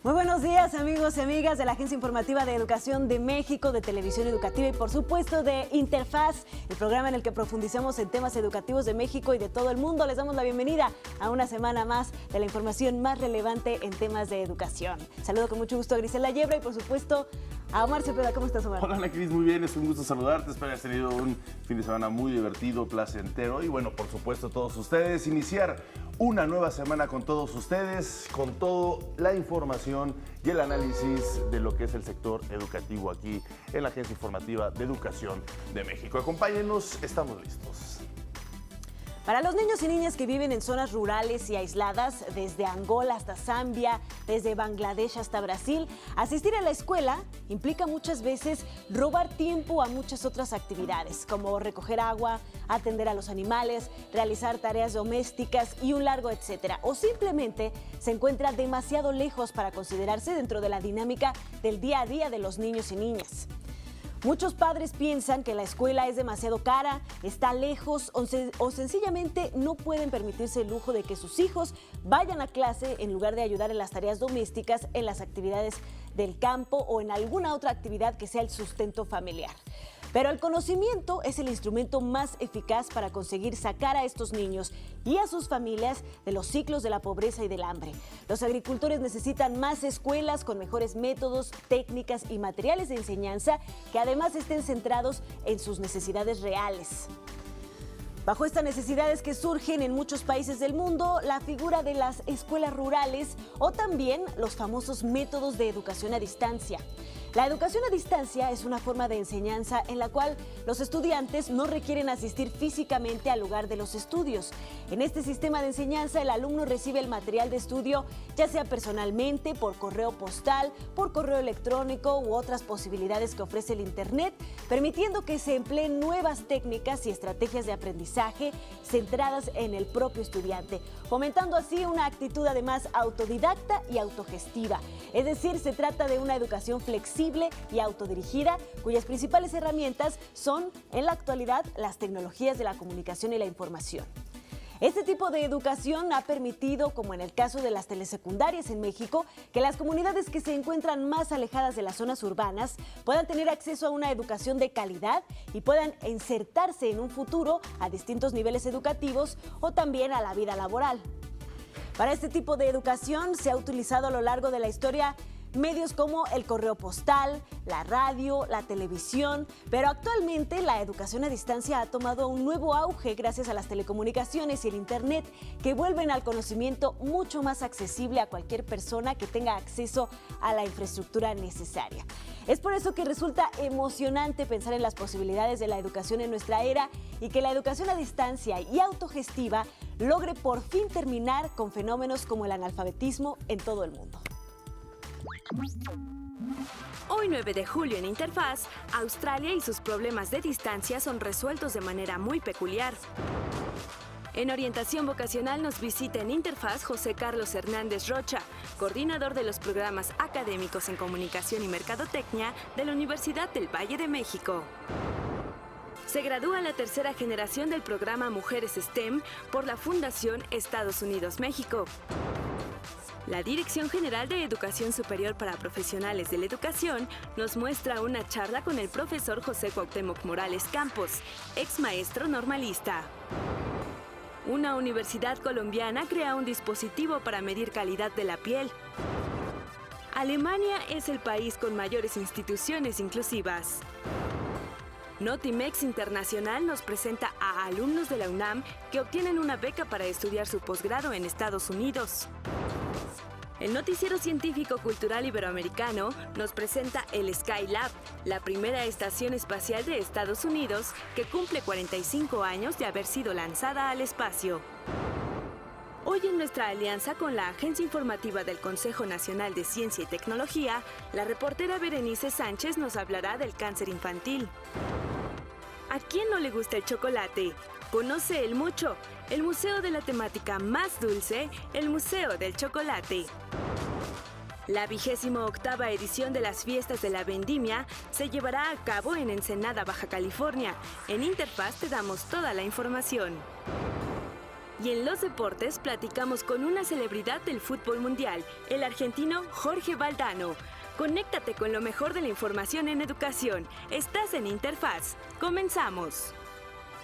Muy buenos días, amigos y amigas de la Agencia Informativa de Educación de México, de Televisión Educativa y por supuesto de Interfaz, el programa en el que profundizamos en temas educativos de México y de todo el mundo. Les damos la bienvenida a una semana más de la información más relevante en temas de educación. Saludo con mucho gusto a Grisela Yebra y por supuesto a Omar Cepeda. ¿Cómo estás, Omar? Hola, Cris, muy bien, es un gusto saludarte. Espero que hayas tenido un fin de semana muy divertido, placentero y bueno, por supuesto todos ustedes, iniciar una nueva semana con todos ustedes, con toda la información y el análisis de lo que es el sector educativo aquí en la Agencia Informativa de Educación de México. Acompáñenos, estamos listos. Para los niños y niñas que viven en zonas rurales y aisladas, desde Angola hasta Zambia, desde Bangladesh hasta Brasil, asistir a la escuela implica muchas veces robar tiempo a muchas otras actividades, como recoger agua, atender a los animales, realizar tareas domésticas y un largo etcétera. O simplemente se encuentra demasiado lejos para considerarse dentro de la dinámica del día a día de los niños y niñas. Muchos padres piensan que la escuela es demasiado cara, está lejos o sencillamente no pueden permitirse el lujo de que sus hijos vayan a clase en lugar de ayudar en las tareas domésticas, en las actividades del campo o en alguna otra actividad que sea el sustento familiar. Pero el conocimiento es el instrumento más eficaz para conseguir sacar a estos niños y a sus familias de los ciclos de la pobreza y del hambre. Los agricultores necesitan más escuelas con mejores métodos, técnicas y materiales de enseñanza que además estén centrados en sus necesidades reales. Bajo estas necesidades que surgen en muchos países del mundo, la figura de las escuelas rurales o también los famosos métodos de educación a distancia. La educación a distancia es una forma de enseñanza en la cual los estudiantes no requieren asistir físicamente al lugar de los estudios. En este sistema de enseñanza, el alumno recibe el material de estudio ya sea personalmente, por correo postal, por correo electrónico u otras posibilidades que ofrece el Internet, permitiendo que se empleen nuevas técnicas y estrategias de aprendizaje centradas en el propio estudiante, fomentando así una actitud además autodidacta y autogestiva. Es decir, se trata de una educación flexible y autodirigida, cuyas principales herramientas son, en la actualidad, las tecnologías de la comunicación y la información. Este tipo de educación ha permitido, como en el caso de las telesecundarias en México, que las comunidades que se encuentran más alejadas de las zonas urbanas puedan tener acceso a una educación de calidad y puedan insertarse en un futuro a distintos niveles educativos o también a la vida laboral. Para este tipo de educación se ha utilizado a lo largo de la historia medios como el correo postal, la radio, la televisión, pero actualmente la educación a distancia ha tomado un nuevo auge gracias a las telecomunicaciones y el Internet, que vuelven al conocimiento mucho más accesible a cualquier persona que tenga acceso a la infraestructura necesaria. Es por eso que resulta emocionante pensar en las posibilidades de la educación en nuestra era y que la educación a distancia y autogestiva logre por fin terminar con fenómenos como el analfabetismo en todo el mundo. Hoy 9 de julio en Interfaz, Australia y sus problemas de distancia son resueltos de manera muy peculiar. En orientación vocacional nos visita en Interfaz José Carlos Hernández Rocha, coordinador de los programas académicos en comunicación y mercadotecnia de la Universidad del Valle de México. Se gradúa la tercera generación del programa Mujeres STEM por la Fundación Estados Unidos-México. La Dirección General de Educación Superior para Profesionales de la Educación nos muestra una charla con el profesor José Cuauhtémoc Morales Campos, ex maestro normalista. Una universidad colombiana crea un dispositivo para medir calidad de la piel. Alemania es el país con mayores instituciones inclusivas. Notimex Internacional nos presenta a alumnos de la UNAM que obtienen una beca para estudiar su posgrado en Estados Unidos. El noticiero científico cultural iberoamericano nos presenta el Skylab, la primera estación espacial de Estados Unidos que cumple 45 años de haber sido lanzada al espacio. Hoy en nuestra alianza con la Agencia Informativa del Consejo Nacional de Ciencia y Tecnología, la reportera Berenice Sánchez nos hablará del cáncer infantil. ¿A quién no le gusta el chocolate? Conoce el Mucho, el museo de la temática más dulce, el Museo del Chocolate. La 28ª edición de las Fiestas de la Vendimia se llevará a cabo en Ensenada, Baja California. En Interfaz te damos toda la información. Y en los deportes platicamos con una celebridad del fútbol mundial, el argentino Jorge Valdano. Conéctate con lo mejor de la información en educación. Estás en Interfaz. Comenzamos.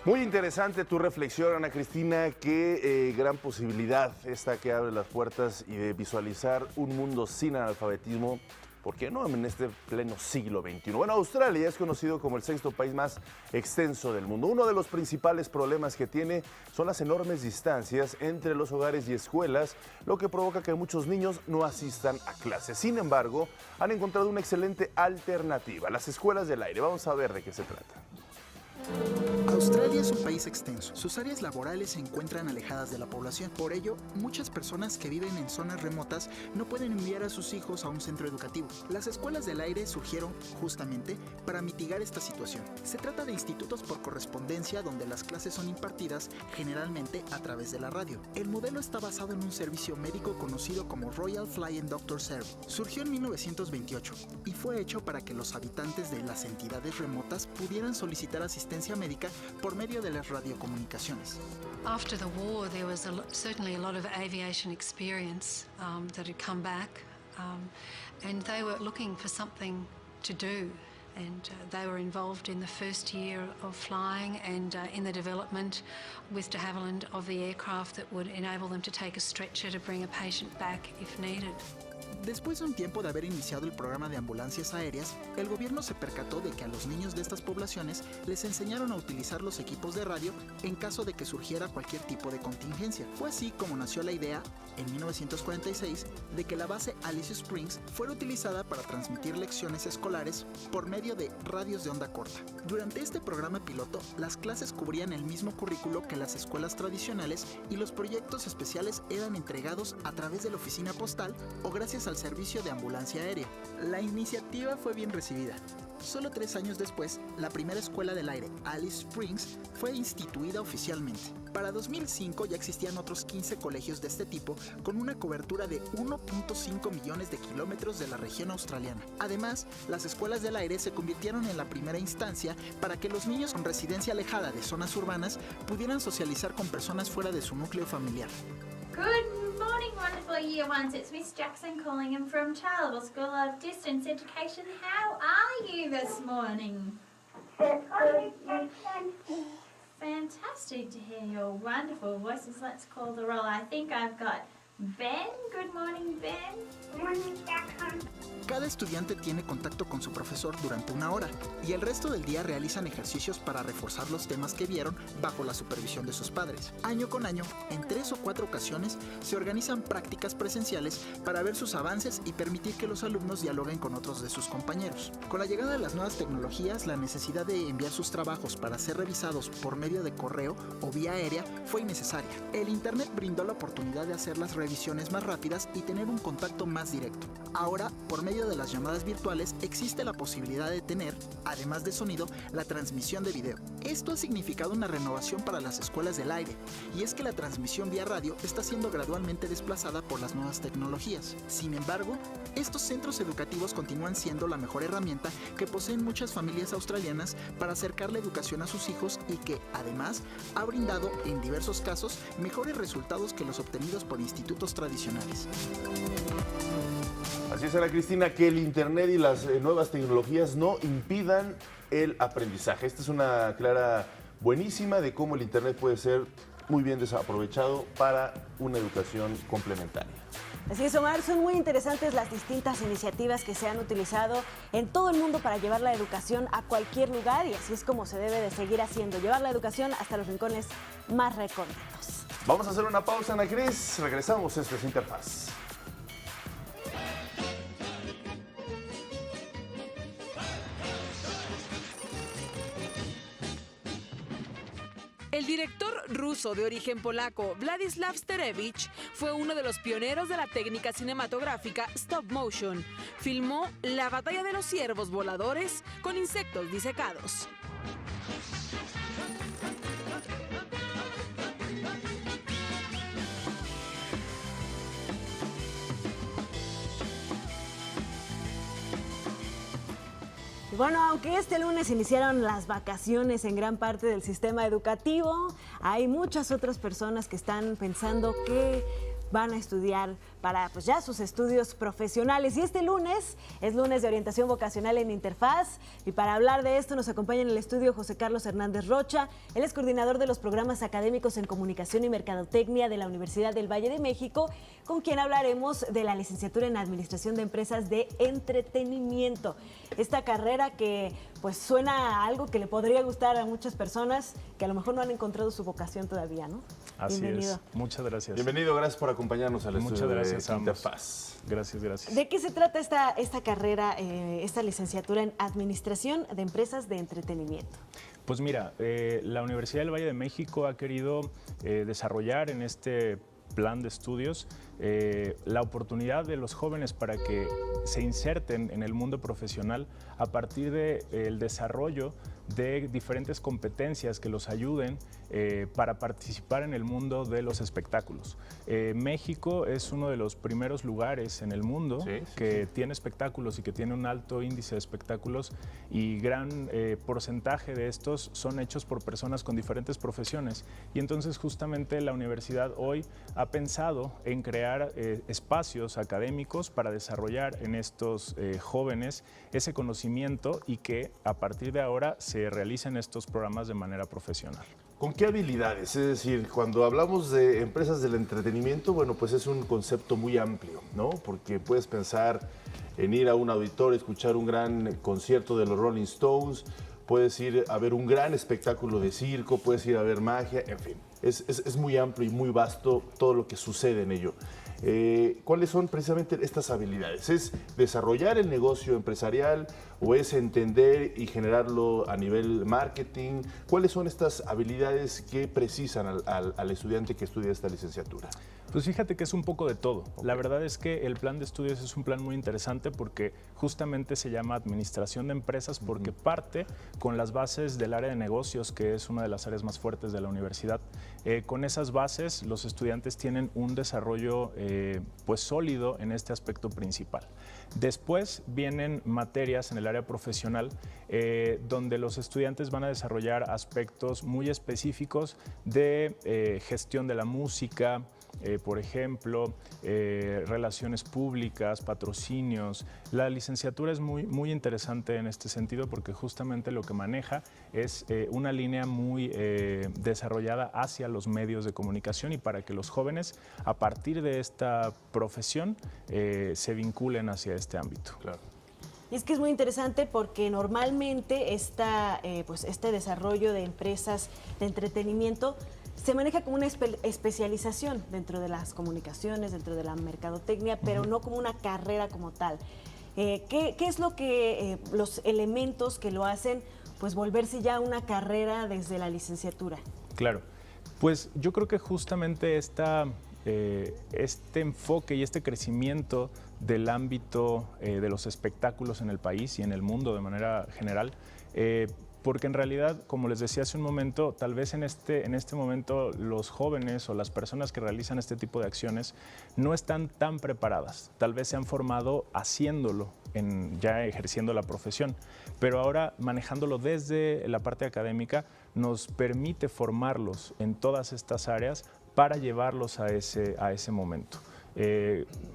Muy interesante tu reflexión, Ana Cristina. Qué gran posibilidad esta que abre las puertas y de visualizar un mundo sin analfabetismo. ¿Por qué no en este pleno siglo XXI? Bueno, Australia es conocido como el sexto país más extenso del mundo. Uno de los principales problemas que tiene son las enormes distancias entre los hogares y escuelas, lo que provoca que muchos niños no asistan a clases. Sin embargo, han encontrado una excelente alternativa, las escuelas del aire. Vamos a ver de qué se trata. Australia es un país extenso. Sus áreas laborales se encuentran alejadas de la población. Por ello, muchas personas que viven en zonas remotas no pueden enviar a sus hijos a un centro educativo. Las escuelas del aire surgieron justamente para mitigar esta situación. Se trata de institutos por correspondencia donde las clases son impartidas generalmente a través de la radio. El modelo está basado en un servicio médico conocido como Royal Flying Doctor Service. Surgió en 1928 y fue hecho para que los habitantes de las entidades remotas pudieran solicitar asistencia médica por medio de las radiocomunicaciones. After the war, there was certainly a lot of aviation experience that had come back, and they were looking for something to do. And they were involved in the first year of flying and in the development with de Havilland of the aircraft that would enable them to take a stretcher to bring a patient back if needed. Después de un tiempo de haber iniciado el programa de ambulancias aéreas, el gobierno se percató de que a los niños de estas poblaciones les enseñaron a utilizar los equipos de radio en caso de que surgiera cualquier tipo de contingencia. Fue así como nació la idea, en 1946, de que la base Alice Springs fuera utilizada para transmitir lecciones escolares por medio de radios de onda corta. Durante este programa piloto, las clases cubrían el mismo currículo que las escuelas tradicionales y los proyectos especiales eran entregados a través de la oficina postal o gracias al servicio de ambulancia aérea. La iniciativa fue bien recibida. Solo 3 años después, la primera escuela del aire, Alice Springs, fue instituida oficialmente. Para 2005 ya existían otros 15 colegios de este tipo con una cobertura de 1.5 millones de kilómetros de la región australiana. Además, las escuelas del aire se convirtieron en la primera instancia para que los niños con residencia alejada de zonas urbanas pudieran socializar con personas fuera de su núcleo familiar. Good morning, wonderful Year Ones. It's Miss Jackson calling in from Charleville School of Distance Education. How are you this morning? Fantastic to hear your wonderful voices. Let's call the roll. I think I've got Ben. Good morning, Ben. Good morning, Jackson. Cada estudiante tiene contacto con su profesor durante 1 hora y el resto del día realizan ejercicios para reforzar los temas que vieron bajo la supervisión de sus padres. Año con año, en 3 o 4 ocasiones, se organizan prácticas presenciales para ver sus avances y permitir que los alumnos dialoguen con otros de sus compañeros. Con la llegada de las nuevas tecnologías, la necesidad de enviar sus trabajos para ser revisados por medio de correo o vía aérea fue innecesaria. El Internet brindó la oportunidad de hacer las revisiones más rápidas y tener un contacto más directo. Ahora, por medio de las llamadas virtuales, existe la posibilidad de tener, además de sonido, la transmisión de video. Esto ha significado una renovación para las escuelas del aire, y es que la transmisión vía radio está siendo gradualmente desplazada por las nuevas tecnologías. Sin embargo, estos centros educativos continúan siendo la mejor herramienta que poseen muchas familias australianas para acercar la educación a sus hijos y que, además, ha brindado, en diversos casos, mejores resultados que los obtenidos por institutos tradicionales. Así es, Ana Cristina, que el Internet y las nuevas tecnologías no impidan el aprendizaje. Esta es una clara buenísima de cómo el Internet puede ser muy bien desaprovechado para una educación complementaria. Así es, Omar, son muy interesantes las distintas iniciativas que se han utilizado en todo el mundo para llevar la educación a cualquier lugar y así es como se debe de seguir haciendo, llevar la educación hasta los rincones más recónditos. Vamos a hacer una pausa, Ana Cris. Regresamos, esto es Interfaz. El director ruso de origen polaco, Władysław Sterewicz, fue uno de los pioneros de la técnica cinematográfica stop motion. Filmó la batalla de los ciervos voladores con insectos disecados. Bueno, aunque este lunes iniciaron las vacaciones en gran parte del sistema educativo, hay muchas otras personas que están pensando que van a estudiar para pues ya sus estudios profesionales. Y este lunes es lunes de orientación vocacional en Interfaz. Y para hablar de esto nos acompaña en el estudio José Carlos Hernández Rocha. Él es coordinador de los programas académicos en Comunicación y Mercadotecnia de la Universidad del Valle de México, con quien hablaremos de la licenciatura en Administración de Empresas de Entretenimiento. Esta carrera que pues suena a algo que le podría gustar a muchas personas que a lo mejor no han encontrado su vocación todavía, ¿no? Así Bienvenido. es. Muchas gracias. Bienvenido, gracias por acompañarnos al Muchas estudio gracias de a ambos. Interfaz. Gracias. ¿De qué se trata esta carrera, esta licenciatura en Administración de Empresas de Entretenimiento? Pues mira, la Universidad del Valle de México ha querido desarrollar en este plan de estudios la oportunidad de los jóvenes para que se inserten en el mundo profesional a partir del desarrollo de diferentes competencias que los ayuden para participar en el mundo de los espectáculos. México es uno de los primeros lugares en el mundo que tiene espectáculos y que tiene un alto índice de espectáculos, y gran porcentaje de estos son hechos por personas con diferentes profesiones. Y entonces justamente la universidad hoy ha pensado en crear espacios académicos para desarrollar en estos jóvenes ese conocimiento y que a partir de ahora se realicen estos programas de manera profesional. ¿Con qué habilidades? Es decir, cuando hablamos de empresas del entretenimiento, bueno, pues es un concepto muy amplio, ¿no? Porque puedes pensar en ir a un auditorio, escuchar un gran concierto de los Rolling Stones, puedes ir a ver un gran espectáculo de circo, puedes ir a ver magia, en fin. Es muy amplio y muy vasto todo lo que sucede en ello. ¿Cuáles son precisamente estas habilidades? ¿Es desarrollar el negocio empresarial o es entender y generarlo a nivel marketing? ¿Cuáles son estas habilidades que precisan al estudiante que estudia esta licenciatura? Pues fíjate que es un poco de todo. La verdad es que el plan de estudios es un plan muy interesante porque justamente se llama Administración de Empresas, porque parte con las bases del área de negocios, que es una de las áreas más fuertes de la universidad. Con esas bases los estudiantes tienen un desarrollo pues sólido en este aspecto principal. Después vienen materias en el área profesional donde los estudiantes van a desarrollar aspectos muy específicos de gestión de la música, por ejemplo, relaciones públicas, patrocinios. La licenciatura es muy interesante en este sentido porque justamente lo que maneja es una línea muy desarrollada hacia los medios de comunicación y para que los jóvenes, a partir de esta profesión, se vinculen hacia este ámbito. Claro. Y es que es muy interesante porque normalmente este desarrollo de empresas de entretenimiento se maneja como una especialización dentro de las comunicaciones, dentro de la mercadotecnia, pero no como una carrera como tal. ¿Qué es lo que los elementos que lo hacen pues volverse ya una carrera desde la licenciatura? Claro, pues yo creo que justamente este enfoque y este crecimiento del ámbito de los espectáculos en el país y en el mundo de manera general, porque en realidad, como les decía hace un momento, tal vez en este momento los jóvenes o las personas que realizan este tipo de acciones no están tan preparadas. Tal vez se han formado haciéndolo, ya ejerciendo la profesión, pero ahora manejándolo desde la parte académica nos permite formarlos en todas estas áreas para llevarlos a ese momento.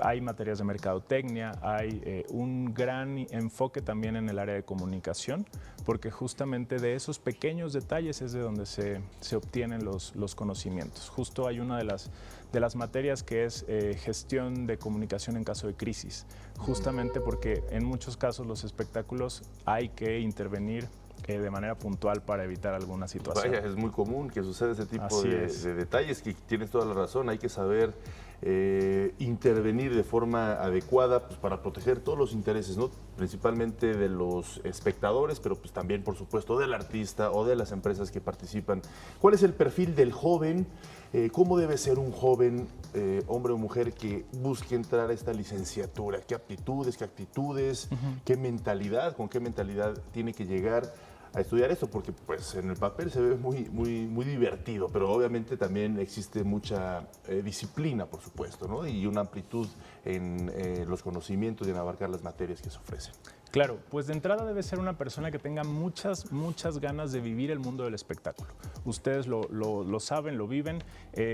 Hay materias de mercadotecnia, hay un gran enfoque también en el área de comunicación, porque justamente de esos pequeños detalles es de donde se obtienen los conocimientos. Justo hay una de las materias que es gestión de comunicación en caso de crisis, justamente porque en muchos casos los espectáculos hay que intervenir de manera puntual para evitar alguna situación. Vaya, es muy común que suceda ese tipo de detalles, que tienes toda la razón, hay que saber intervenir de forma adecuada pues, para proteger todos los intereses, ¿no? Principalmente de los espectadores, pero pues también, por supuesto, del artista o de las empresas que participan. ¿Cuál es el perfil del joven? ¿Cómo debe ser un joven, hombre o mujer, que busque entrar a esta licenciatura? ¿Qué aptitudes, qué actitudes, qué mentalidad, con qué mentalidad tiene que llegar a estudiar esto? Porque pues en el papel se ve muy divertido, pero obviamente también existe mucha disciplina, por supuesto, ¿no? Y una amplitud en los conocimientos y en abarcar las materias que se ofrecen. Claro, pues de entrada debe ser una persona que tenga muchas ganas de vivir el mundo del espectáculo. Ustedes lo saben, lo viven.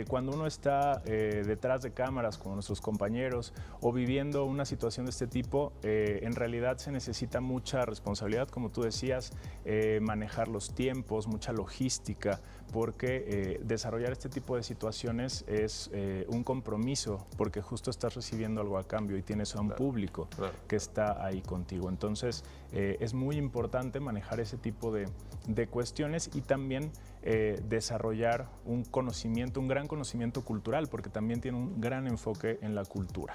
Cuando uno está detrás de cámaras con nuestros compañeros o viviendo una situación de este tipo, en realidad se necesita mucha responsabilidad, como tú decías, manejar los tiempos, mucha logística, porque desarrollar este tipo de situaciones es un compromiso, porque justo estás recibiendo algo a cambio y tienes a un público que está ahí contigo. Entonces, es muy importante manejar ese tipo de cuestiones y también desarrollar un gran conocimiento cultural, porque también tiene un gran enfoque en la cultura.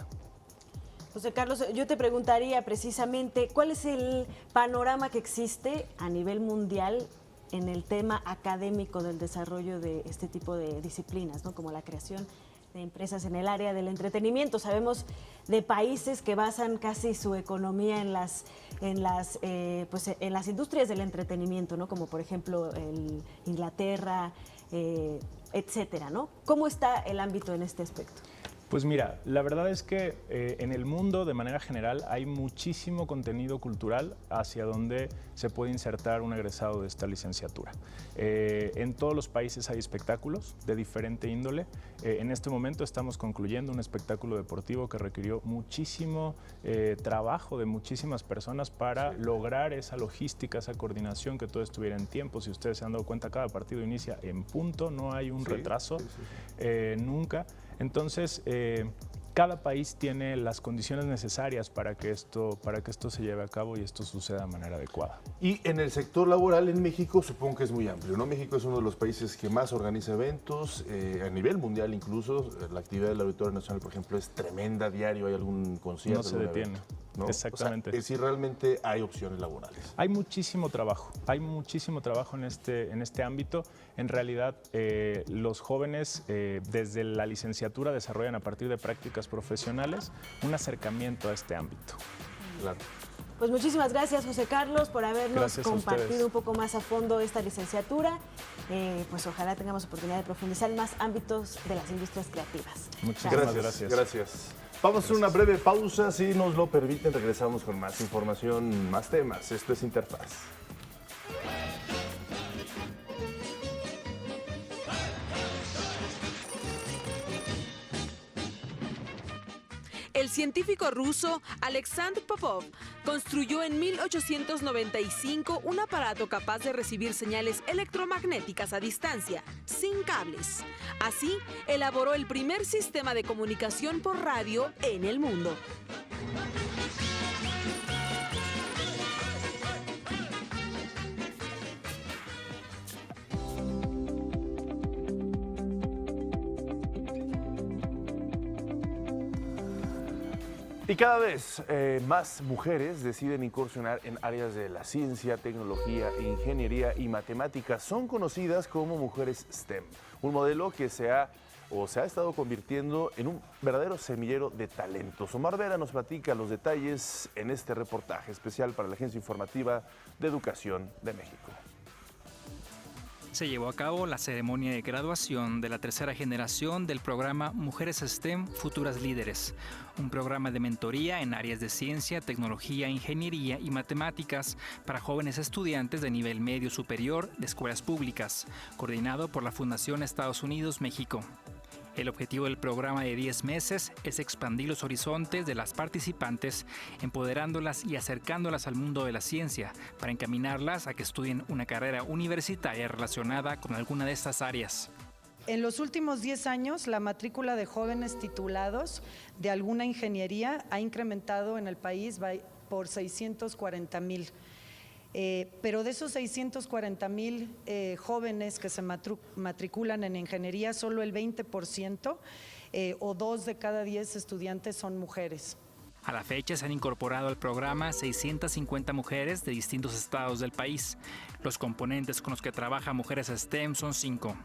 José Carlos, yo te preguntaría precisamente, ¿cuál es el panorama que existe a nivel mundial en el tema académico del desarrollo de este tipo de disciplinas, ¿no? Como la creación de empresas en el área del entretenimiento? Sabemos de países que basan casi su economía en las industrias del entretenimiento, ¿no? Como por ejemplo Inglaterra, etcétera, ¿no? ¿Cómo está el ámbito en este aspecto? Pues mira, la verdad es que en el mundo, de manera general, hay muchísimo contenido cultural hacia donde se puede insertar un egresado de esta licenciatura. En todos los países hay espectáculos de diferente índole. En este momento estamos concluyendo un espectáculo deportivo que requirió muchísimo trabajo de muchísimas personas para lograr esa logística, esa coordinación, que todo estuviera en tiempo. Si ustedes se han dado cuenta, cada partido inicia en punto, no hay un retraso nunca. Entonces, cada país tiene las condiciones necesarias para que esto se lleve a cabo y esto suceda de manera adecuada. Y en el sector laboral en México supongo que es muy amplio, ¿no? México es uno de los países que más organiza eventos, a nivel mundial incluso. La actividad del Auditorio Nacional, por ejemplo, es tremenda, diario hay algún concierto. No se detiene. ¿No? Exactamente. O sea, es decir, realmente hay opciones laborales. Hay muchísimo trabajo en este ámbito. En realidad, los jóvenes desde la licenciatura desarrollan a partir de prácticas profesionales un acercamiento a este ámbito. Claro. Pues muchísimas gracias, José Carlos, por habernos compartido un poco más a fondo esta licenciatura. Pues ojalá tengamos oportunidad de profundizar en más ámbitos de las industrias creativas. Muchísimas gracias. Gracias. Vamos a hacer una breve pausa, si nos lo permiten, regresamos con más información, más temas. Esto es Interfaz. El científico ruso Alexander Popov construyó en 1895 un aparato capaz de recibir señales electromagnéticas a distancia, sin cables. Así, elaboró el primer sistema de comunicación por radio en el mundo. Y cada vez más mujeres deciden incursionar en áreas de la ciencia, tecnología, ingeniería y matemáticas. Son conocidas como mujeres STEM, un modelo que se ha estado convirtiendo en un verdadero semillero de talentos. Omar Vera nos platica los detalles en este reportaje especial para la Agencia Informativa de Educación de México. Se llevó a cabo la ceremonia de graduación de la tercera generación del programa Mujeres STEM Futuras Líderes, un programa de mentoría en áreas de ciencia, tecnología, ingeniería y matemáticas para jóvenes estudiantes de nivel medio superior de escuelas públicas, coordinado por la Fundación Estados Unidos-México. El objetivo del programa de 10 meses es expandir los horizontes de las participantes, empoderándolas y acercándolas al mundo de la ciencia para encaminarlas a que estudien una carrera universitaria relacionada con alguna de estas áreas. En los últimos 10 años, la matrícula de jóvenes titulados de alguna ingeniería ha incrementado en el país por 640,000. Pero de esos 640,000 jóvenes que se matriculan en ingeniería, solo el 20% o 2 de cada 10 estudiantes son mujeres. A la fecha se han incorporado al programa 650 mujeres de distintos estados del país. Los componentes con los que trabaja Mujeres STEM son 5.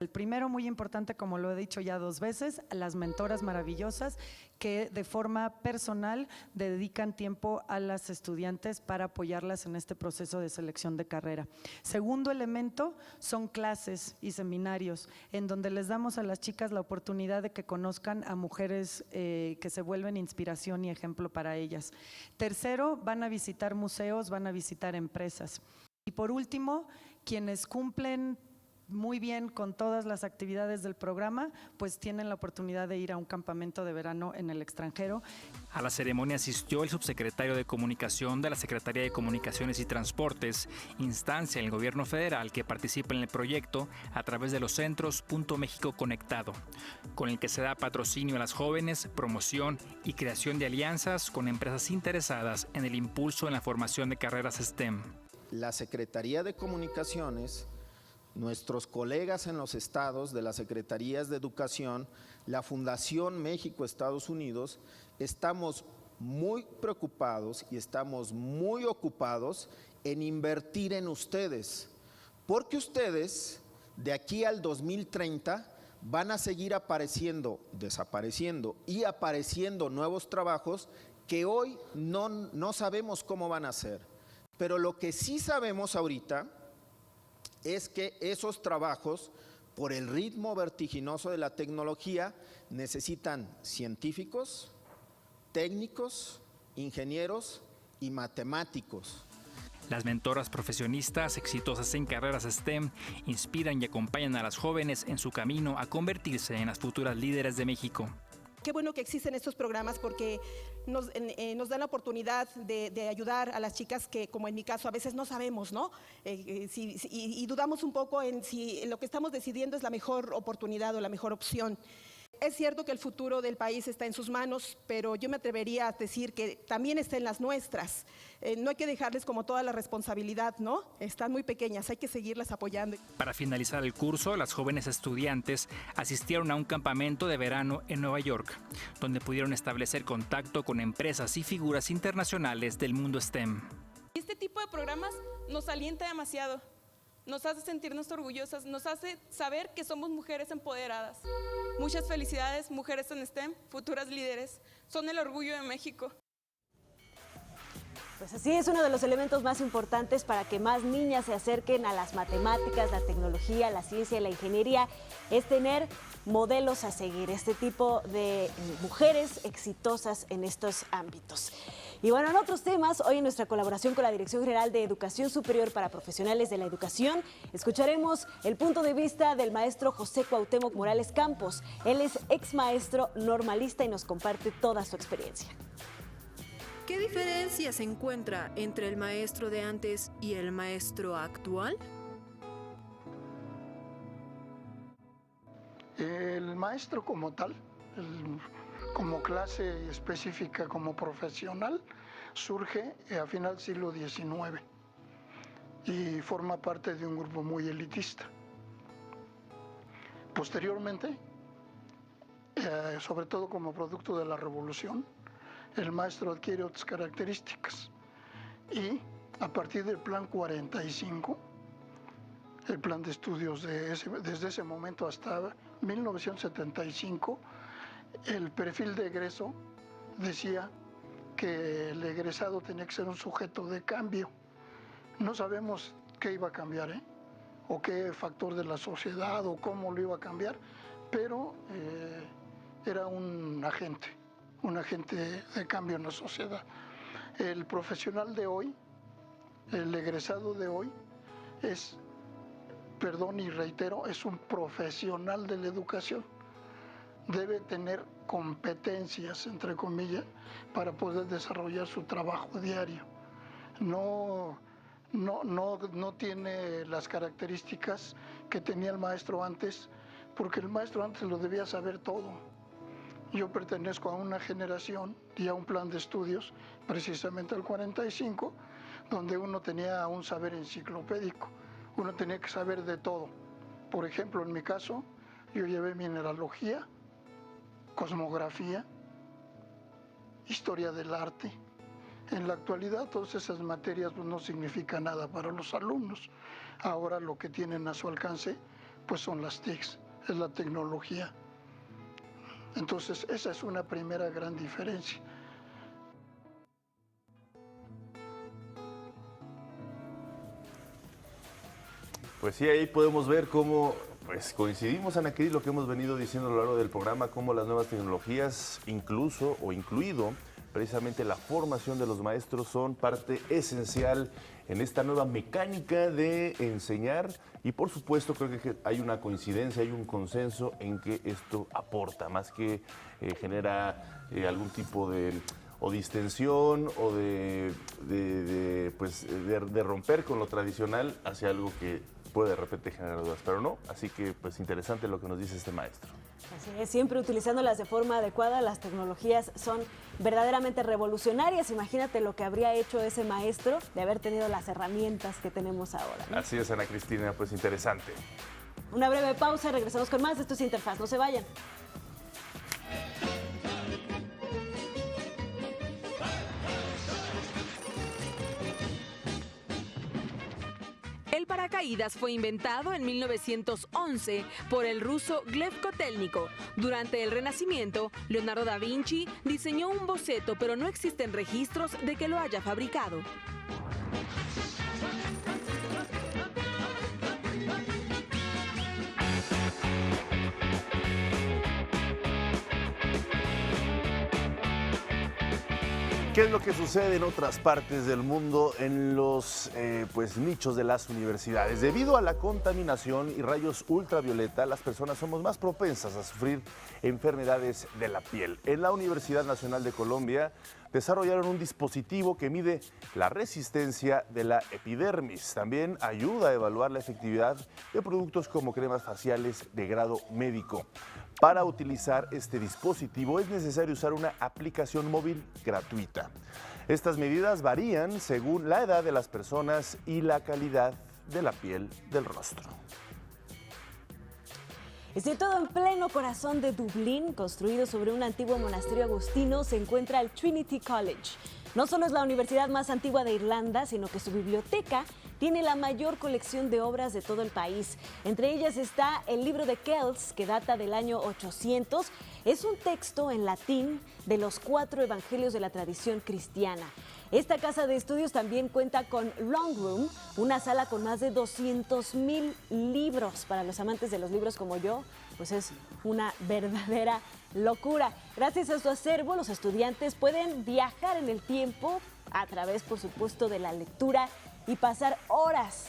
El primero, muy importante, como lo he dicho ya 2 veces, las mentoras maravillosas que de forma personal dedican tiempo a las estudiantes para apoyarlas en este proceso de selección de carrera. Segundo elemento son clases y seminarios en donde les damos a las chicas la oportunidad de que conozcan a mujeres que se vuelven inspiración y ejemplo para ellas. Tercero, van a visitar museos, van a visitar empresas. Y por último, quienes cumplen muy bien con todas las actividades del programa, pues tienen la oportunidad de ir a un campamento de verano en el extranjero. A la ceremonia asistió el subsecretario de Comunicación de la Secretaría de Comunicaciones y Transportes, instancia en el gobierno federal que participa en el proyecto a través de los centros Punto México Conectado, con el que se da patrocinio a las jóvenes, promoción y creación de alianzas con empresas interesadas en el impulso en la formación de carreras STEM. La Secretaría de Comunicaciones, nuestros colegas en los estados de las Secretarías de Educación, la Fundación México-Estados Unidos, estamos muy preocupados y estamos muy ocupados en invertir en ustedes, porque ustedes de aquí al 2030 van a seguir desapareciendo y apareciendo nuevos trabajos que hoy no sabemos cómo van a ser. Pero lo que sí sabemos ahorita es que esos trabajos, por el ritmo vertiginoso de la tecnología, necesitan científicos, técnicos, ingenieros y matemáticos. Las mentoras profesionistas exitosas en carreras STEM inspiran y acompañan a las jóvenes en su camino a convertirse en las futuras líderes de México. Qué bueno que existen estos programas porque nos dan la oportunidad de ayudar a las chicas que, como en mi caso, a veces no sabemos, ¿no? Y dudamos un poco en si lo que estamos decidiendo es la mejor oportunidad o la mejor opción. Es cierto que el futuro del país está en sus manos, pero yo me atrevería a decir que también está en las nuestras. No hay que dejarles como toda la responsabilidad, ¿no? Están muy pequeñas, hay que seguirlas apoyando. Para finalizar el curso, las jóvenes estudiantes asistieron a un campamento de verano en Nueva York, donde pudieron establecer contacto con empresas y figuras internacionales del mundo STEM. Este tipo de programas nos alienta demasiado. Nos hace sentirnos orgullosas, nos hace saber que somos mujeres empoderadas. Muchas felicidades, mujeres en STEM, futuras líderes. Son el orgullo de México. Pues así es, uno de los elementos más importantes para que más niñas se acerquen a las matemáticas, la tecnología, la ciencia y la ingeniería, es tener modelos a seguir, este tipo de mujeres exitosas en estos ámbitos. Y bueno, en otros temas, hoy en nuestra colaboración con la Dirección General de Educación Superior para Profesionales de la Educación, escucharemos el punto de vista del maestro José Cuauhtémoc Morales Campos. Él es ex maestro normalista y nos comparte toda su experiencia. ¿Qué diferencia se encuentra entre el maestro de antes y el maestro actual? El maestro como tal, como clase específica, como profesional, surge a final del siglo XIX y forma parte de un grupo muy elitista. Posteriormente, sobre todo como producto de la Revolución, el maestro adquiere otras características y a partir del Plan 45, el plan de estudios desde ese momento hasta 1975, el perfil de egreso decía que el egresado tenía que ser un sujeto de cambio. No sabemos qué iba a cambiar, o qué factor de la sociedad, o cómo lo iba a cambiar, pero era un agente de cambio en la sociedad. El profesional de hoy, el egresado de hoy, es un profesional de la educación. Debe tener competencias, entre comillas, para poder desarrollar su trabajo diario. No tiene las características que tenía el maestro antes, porque el maestro antes lo debía saber todo. Yo pertenezco a una generación y a un plan de estudios, precisamente al 45, donde uno tenía un saber enciclopédico, uno tenía que saber de todo. Por ejemplo, en mi caso, yo llevé mineralogía, cosmografía, historia del arte. En la actualidad todas esas materias no significan nada para los alumnos. Ahora lo que tienen a su alcance pues son las TICs, es la tecnología. Entonces, esa es una primera gran diferencia. Pues sí, ahí podemos ver cómo pues coincidimos, Ana Cris, lo que hemos venido diciendo a lo largo del programa, cómo las nuevas tecnologías, incluido precisamente la formación de los maestros, son parte esencial en esta nueva mecánica de enseñar. Y por supuesto creo que hay una coincidencia, hay un consenso en que esto aporta, más que genera algún tipo de distensión o de romper con lo tradicional hacia algo que puede de repente generar dudas, pero no. Así que pues interesante lo que nos dice este maestro. Así es, siempre utilizándolas de forma adecuada. Las tecnologías son verdaderamente revolucionarias. Imagínate lo que habría hecho ese maestro de haber tenido las herramientas que tenemos ahora, ¿no? Así es, Ana Cristina, pues interesante. Una breve pausa, regresamos con más. Esto es Interfaz, no se vayan. El paracaídas fue inventado en 1911 por el ruso Gleb Kotelnikov. Durante el Renacimiento, Leonardo da Vinci diseñó un boceto, pero no existen registros de que lo haya fabricado. ¿Qué es lo que sucede en otras partes del mundo en los nichos de las universidades? Debido a la contaminación y rayos ultravioleta, las personas somos más propensas a sufrir enfermedades de la piel. En la Universidad Nacional de Colombia desarrollaron un dispositivo que mide la resistencia de la epidermis. También ayuda a evaluar la efectividad de productos como cremas faciales de grado médico. Para utilizar este dispositivo es necesario usar una aplicación móvil gratuita. Estas medidas varían según la edad de las personas y la calidad de la piel del rostro. Y situado en pleno corazón de Dublín, construido sobre un antiguo monasterio agustino, se encuentra el Trinity College. No solo es la universidad más antigua de Irlanda, sino que su biblioteca tiene la mayor colección de obras de todo el país. Entre ellas está el libro de Kells, que data del año 800. Es un texto en latín de los 4 evangelios de la tradición cristiana. Esta casa de estudios también cuenta con Long Room, una sala con más de 200,000 libros. Para los amantes de los libros como yo, pues es una verdadera locura. Gracias a su acervo, los estudiantes pueden viajar en el tiempo a través, por supuesto, de la lectura y pasar horas,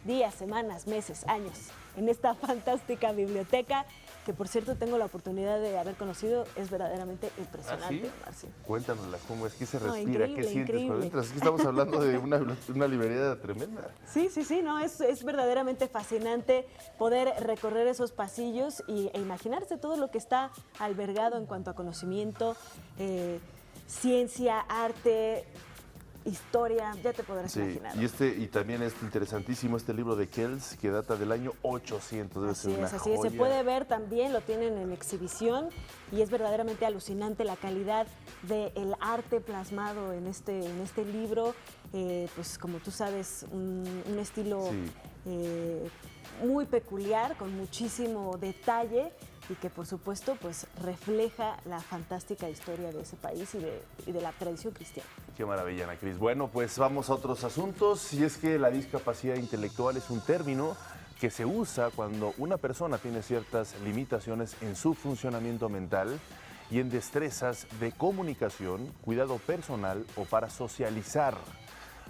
días, semanas, meses, años en esta fantástica biblioteca, que por cierto tengo la oportunidad de haber conocido. Es verdaderamente impresionante. ¿Ah, sí? Omar, sí. Cuéntanosla, ¿cómo es? ¿Qué se respira? Increíble, ¿Qué sientes increíble. cuando entras? Es que estamos hablando de una librería tremenda. Sí, no, es verdaderamente fascinante poder recorrer esos pasillos e imaginarse todo lo que está albergado en cuanto a conocimiento, ciencia, arte, historia, ya te podrás imaginar. Y también es interesantísimo este libro de Kells, que data del año 800. Debe ser una así es. joya. Se puede ver también, lo tienen en exhibición y es verdaderamente alucinante la calidad del arte plasmado en este libro. Pues como tú sabes, un estilo muy peculiar, con muchísimo detalle, y que por supuesto pues refleja la fantástica historia de ese país y de la tradición cristiana. Qué maravilla, Ana Cris. Bueno, pues vamos a otros asuntos. Y es que la discapacidad intelectual es un término que se usa cuando una persona tiene ciertas limitaciones en su funcionamiento mental y en destrezas de comunicación, cuidado personal o para socializar.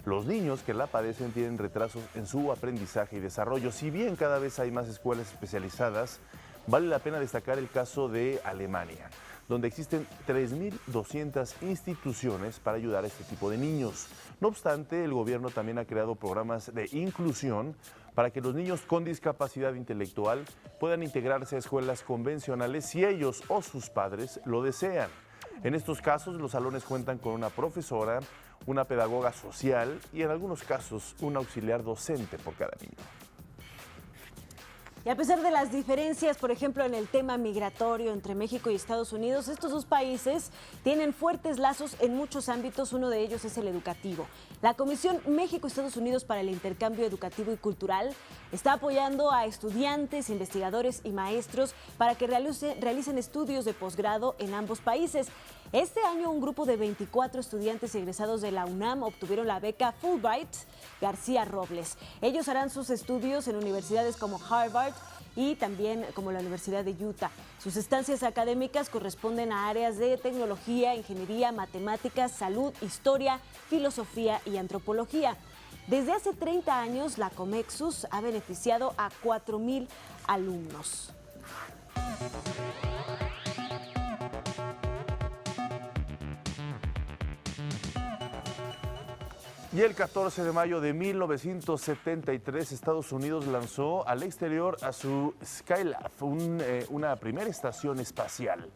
Los niños que la padecen tienen retrasos en su aprendizaje y desarrollo. Si bien cada vez hay más escuelas especializadas, vale la pena destacar el caso de Alemania, donde existen 3.200 instituciones para ayudar a este tipo de niños. No obstante, el gobierno también ha creado programas de inclusión para que los niños con discapacidad intelectual puedan integrarse a escuelas convencionales si ellos o sus padres lo desean. En estos casos, los salones cuentan con una profesora, una pedagoga social y en algunos casos un auxiliar docente por cada niño. Y a pesar de las diferencias, por ejemplo, en el tema migratorio entre México y Estados Unidos, estos dos países tienen fuertes lazos en muchos ámbitos. Uno de ellos es el educativo. La Comisión México-Estados Unidos para el Intercambio Educativo y Cultural está apoyando a estudiantes, investigadores y maestros para que realicen estudios de posgrado en ambos países. Este año, un grupo de 24 estudiantes egresados de la UNAM obtuvieron la beca Fulbright García Robles. Ellos harán sus estudios en universidades como Harvard y también como la Universidad de Utah. Sus estancias académicas corresponden a áreas de tecnología, ingeniería, matemáticas, salud, historia, filosofía y antropología. Desde hace 30 años, la Comexus ha beneficiado a 4,000 alumnos. Y el 14 de mayo de 1973, Estados Unidos lanzó al exterior a su Skylab, una primera estación espacial.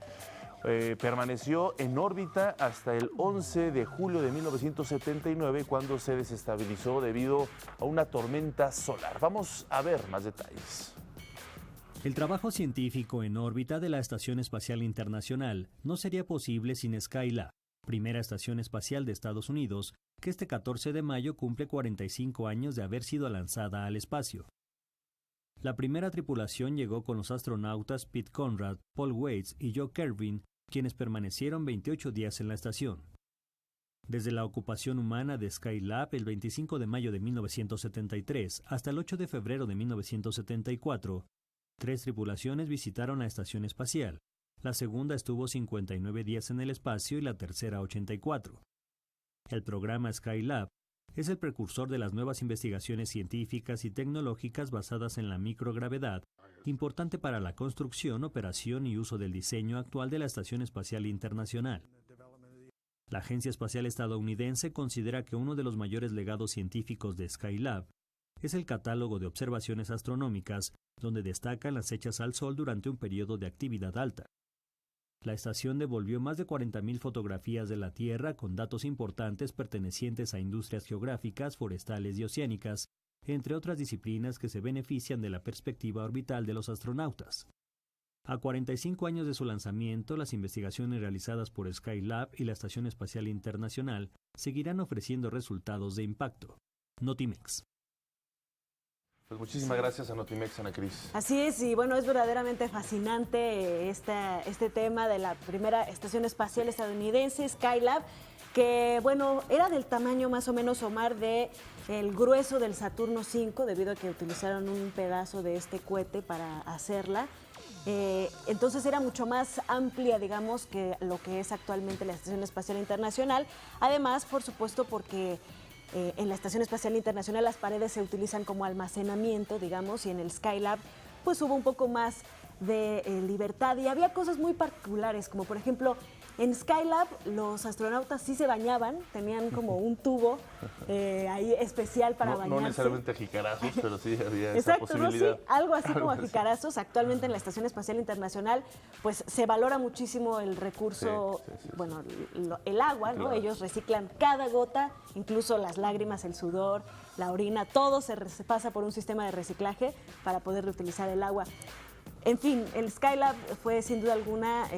Permaneció en órbita hasta el 11 de julio de 1979, cuando se desestabilizó debido a una tormenta solar. Vamos a ver más detalles. El trabajo científico en órbita de la Estación Espacial Internacional no sería posible sin Skylab, primera estación espacial de Estados Unidos, que este 14 de mayo cumple 45 años de haber sido lanzada al espacio. La primera tripulación llegó con los astronautas Pete Conrad, Paul Weitz y Joe Kervin, quienes permanecieron 28 días en la estación. Desde la ocupación humana de Skylab el 25 de mayo de 1973 hasta el 8 de febrero de 1974, 3 tripulaciones visitaron la estación espacial. La segunda estuvo 59 días en el espacio y la tercera 84. El programa Skylab es el precursor de las nuevas investigaciones científicas y tecnológicas basadas en la microgravedad, importante para la construcción, operación y uso del diseño actual de la Estación Espacial Internacional. La Agencia Espacial Estadounidense considera que uno de los mayores legados científicos de Skylab es el catálogo de observaciones astronómicas, donde destacan las hechas al Sol durante un periodo de actividad alta. La estación devolvió más de 40,000 fotografías de la Tierra con datos importantes pertenecientes a industrias geográficas, forestales y oceánicas, entre otras disciplinas que se benefician de la perspectiva orbital de los astronautas. A 45 años de su lanzamiento, las investigaciones realizadas por Skylab y la Estación Espacial Internacional seguirán ofreciendo resultados de impacto. Notimex. Pues muchísimas gracias a Notimex, Ana Cris. Así es, y bueno, es verdaderamente fascinante este tema de la primera estación espacial estadounidense, Skylab, que bueno, era del tamaño más o menos, Omar, de el grueso del Saturno V, debido a que utilizaron un pedazo de este cohete para hacerla. Entonces era mucho más amplia, digamos, que lo que es actualmente la Estación Espacial Internacional. Además, por supuesto, porque en la Estación Espacial Internacional las paredes se utilizan como almacenamiento, digamos, y en el Skylab pues hubo un poco más de libertad y había cosas muy particulares, como por ejemplo en Skylab los astronautas sí se bañaban, tenían como un tubo ahí especial para bañarse. No necesariamente a jicarazos, pero sí había esa Exacto, posibilidad. ¿no? Sí, algo así como a jicarazos. Actualmente en la Estación Espacial Internacional pues se valora muchísimo el recurso, bueno, el agua, ¿no? Claro. Ellos reciclan cada gota, incluso las lágrimas, el sudor, la orina, todo se pasa por un sistema de reciclaje para poder reutilizar el agua. En fin, el Skylab fue sin duda alguna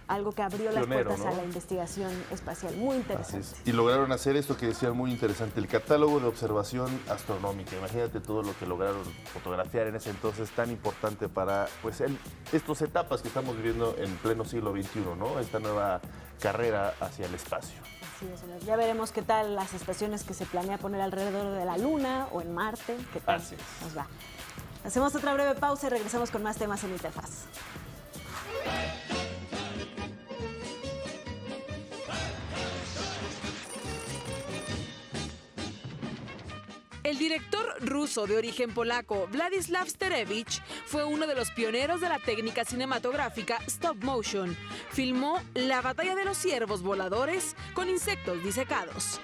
algo que abrió las puertas, ¿no?, a la investigación espacial. Muy interesante. Y lograron hacer esto que decían muy interesante, el catálogo de observación astronómica. Imagínate todo lo que lograron fotografiar en ese entonces tan importante para pues estas etapas que estamos viviendo en pleno siglo XXI, ¿no? Esta nueva carrera hacia el espacio. Así es, ya veremos qué tal las estaciones que se planea poner alrededor de la Luna o en Marte, qué tal nos va. Hacemos otra breve pausa y regresamos con más temas en Interfaz. El director ruso de origen polaco, Vladislav Sterevich, fue uno de los pioneros de la técnica cinematográfica stop motion. Filmó la batalla de los ciervos voladores con insectos disecados.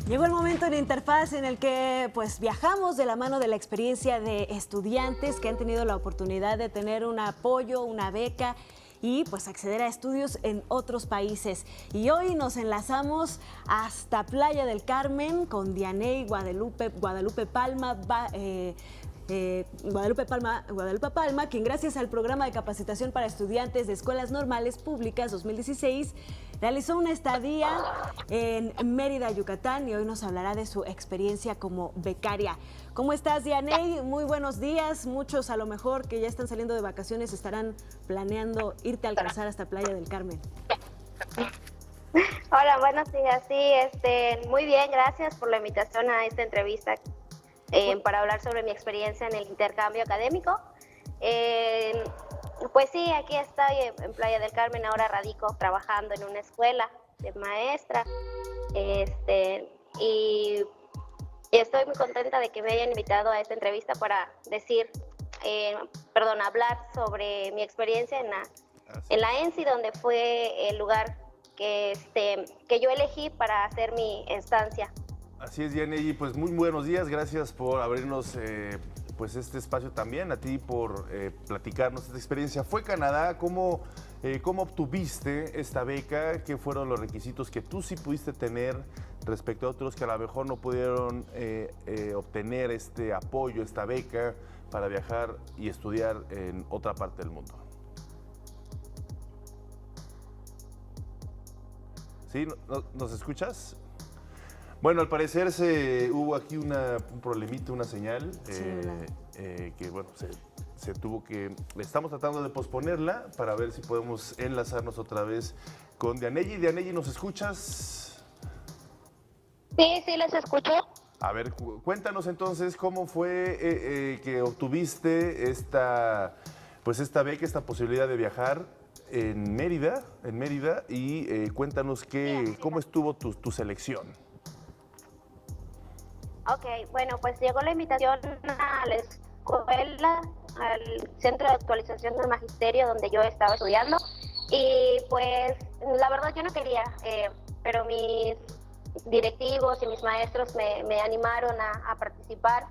Llegó el momento en Interfaz en el que pues viajamos de la mano de la experiencia de estudiantes que han tenido la oportunidad de tener un apoyo, una beca y pues acceder a estudios en otros países. Y hoy nos enlazamos hasta Playa del Carmen con Dianey Guadalupe Palma, Guadalupe Palma, quien gracias al programa de capacitación para estudiantes de escuelas normales públicas 2016 realizó una estadía en Mérida, Yucatán, y hoy nos hablará de su experiencia como becaria. ¿Cómo estás, Dianey? Muy buenos días. Muchos a lo mejor que ya están saliendo de vacaciones estarán planeando irte a alcanzar hasta Playa del Carmen. Hola, buenos días. Sí, muy bien, gracias por la invitación a esta entrevista para hablar sobre mi experiencia en el intercambio académico. Pues sí, aquí estoy en Playa del Carmen, ahora radico trabajando en una escuela de maestra, y estoy muy contenta de que me hayan invitado a esta entrevista para hablar sobre mi experiencia en la ENSI, donde fue el lugar que yo elegí para hacer mi estancia. Así es, Dianey, pues muy buenos días, gracias por abrirnos pues este espacio también, a ti por platicarnos esta experiencia. ¿Fue Canadá? ¿Cómo obtuviste esta beca? ¿Qué fueron los requisitos que tú sí pudiste tener respecto a otros que a lo mejor no pudieron obtener este apoyo, esta beca para viajar y estudiar en otra parte del mundo? ¿Sí? ¿Nos escuchas? Bueno, al parecer hubo aquí un problemita, una señal, que bueno, estamos tratando de posponerla para ver si podemos enlazarnos otra vez con Dianey. Dianey, ¿nos escuchas? Sí, les escucho. A ver, cuéntanos entonces cómo fue que obtuviste esta beca, esta posibilidad de viajar en Mérida, y cuéntanos cómo estuvo tu selección. Ok, bueno, pues llegó la invitación a la escuela, al Centro de Actualización del Magisterio donde yo estaba estudiando, y pues la verdad yo no quería, pero mis directivos y mis maestros me animaron a participar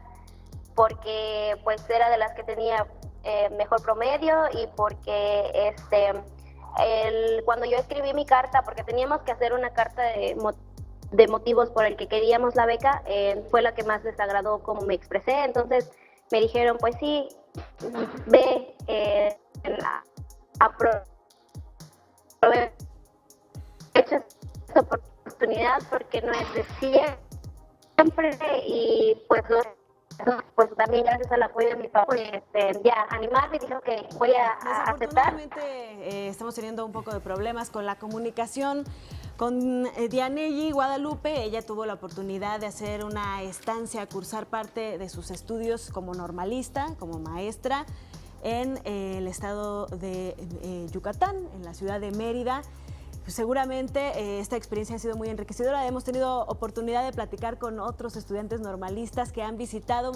porque pues era de las que tenía mejor promedio, y porque cuando yo escribí mi carta, porque teníamos que hacer una carta de motivos por el que queríamos la beca, fue la que más les agradó como me expresé. Entonces me dijeron, pues sí, ve, aprovecha esta oportunidad porque no es de siempre, y pues también gracias al apoyo de mi papá, ya animarme, dijo que voy a aceptar. Desafortunadamente estamos teniendo un poco de problemas con la comunicación con Dianey Guadalupe. Ella tuvo la oportunidad de hacer una estancia, cursar parte de sus estudios como normalista, como maestra, en el estado de Yucatán, en la ciudad de Mérida. Pues seguramente esta experiencia ha sido muy enriquecedora. Hemos tenido oportunidad de platicar con otros estudiantes normalistas que han visitado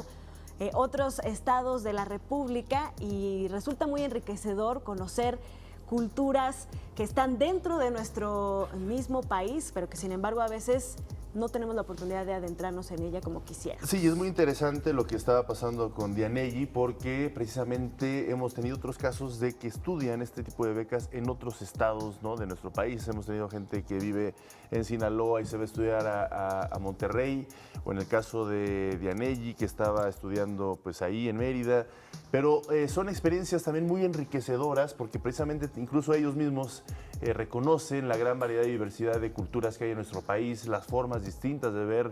otros estados de la República, y resulta muy enriquecedor conocer culturas que están dentro de nuestro mismo país, pero que sin embargo a veces no tenemos la oportunidad de adentrarnos en ella como quisiera. Sí, es muy interesante lo que estaba pasando con Dianey, porque precisamente hemos tenido otros casos de que estudian este tipo de becas en otros estados, ¿no?, de nuestro país. Hemos tenido gente que vive en Sinaloa y se va a estudiar a Monterrey, o en el caso de Dianey, que estaba estudiando pues ahí en Mérida. Pero son experiencias también muy enriquecedoras, porque precisamente incluso ellos mismos reconocen la gran variedad y diversidad de culturas que hay en nuestro país, las formas distintas de ver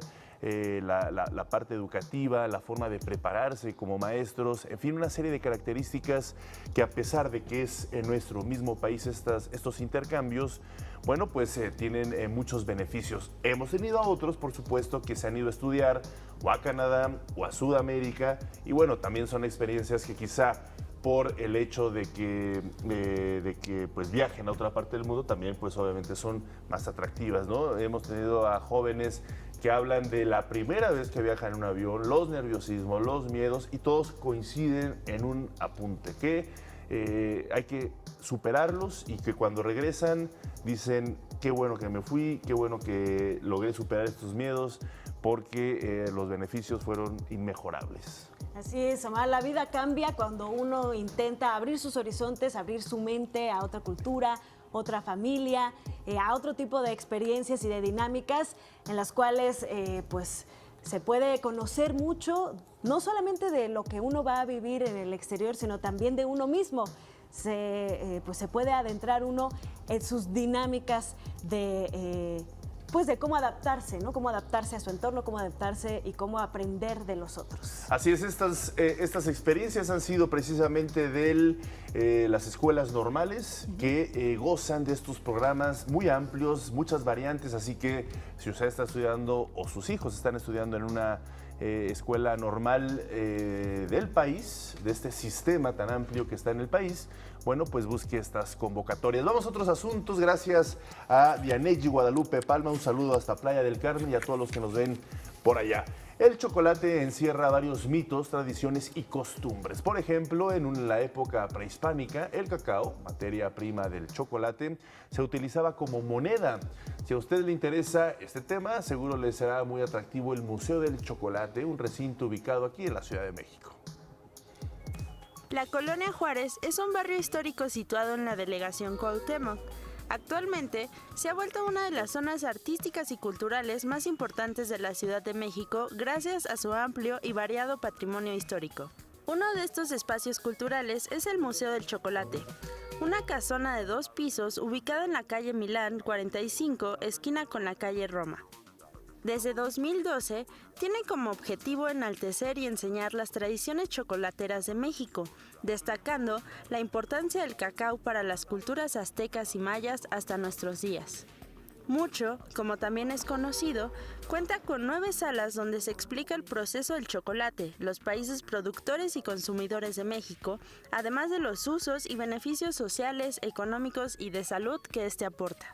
la parte educativa, la forma de prepararse como maestros, en fin, una serie de características que, a pesar de que es en nuestro mismo país estos intercambios, bueno, pues tienen muchos beneficios. Hemos tenido a otros, por supuesto, que se han ido a estudiar o a Canadá o a Sudamérica, y bueno, también son experiencias que quizá por el hecho de que pues viajen a otra parte del mundo, también pues obviamente son más atractivas, ¿no? Hemos tenido a jóvenes que hablan de la primera vez que viajan en un avión, los nerviosismos, los miedos, y todos coinciden en un apunte, que hay que superarlos, y que cuando regresan dicen, qué bueno que me fui, qué bueno que logré superar estos miedos, porque los beneficios fueron inmejorables. Así es, Omar, la vida cambia cuando uno intenta abrir sus horizontes, abrir su mente a otra cultura, otra familia, a otro tipo de experiencias y de dinámicas en las cuales pues se puede conocer mucho, no solamente de lo que uno va a vivir en el exterior, sino también de uno mismo. Pues se puede adentrar uno en sus dinámicas pues de cómo adaptarse, ¿no? Cómo adaptarse a su entorno, cómo adaptarse y cómo aprender de los otros. Así es, estas experiencias han sido precisamente de las escuelas normales que gozan de estos programas muy amplios, muchas variantes, así que si usted está estudiando o sus hijos están estudiando en una escuela normal del país, de este sistema tan amplio que está en el país, bueno, pues busque estas convocatorias. Vamos a otros asuntos, gracias a Dianeji Guadalupe Palma, un saludo hasta Playa del Carmen y a todos los que nos ven por allá. El chocolate encierra varios mitos, tradiciones y costumbres. Por ejemplo, en la época prehispánica, el cacao, materia prima del chocolate, se utilizaba como moneda. Si a usted le interesa este tema, seguro le será muy atractivo el Museo del Chocolate, un recinto ubicado aquí en la Ciudad de México. La Colonia Juárez es un barrio histórico situado en la delegación Cuauhtémoc. Actualmente se ha vuelto una de las zonas artísticas y culturales más importantes de la Ciudad de México gracias a su amplio y variado patrimonio histórico. Uno de estos espacios culturales es el Museo del Chocolate, una casona de 2 pisos ubicada en la calle Milán 45, esquina con la calle Roma. Desde 2012, tiene como objetivo enaltecer y enseñar las tradiciones chocolateras de México, destacando la importancia del cacao para las culturas aztecas y mayas hasta nuestros días. Mucho, como también es conocido, cuenta con 9 salas donde se explica el proceso del chocolate, los países productores y consumidores de México, además de los usos y beneficios sociales, económicos y de salud que este aporta.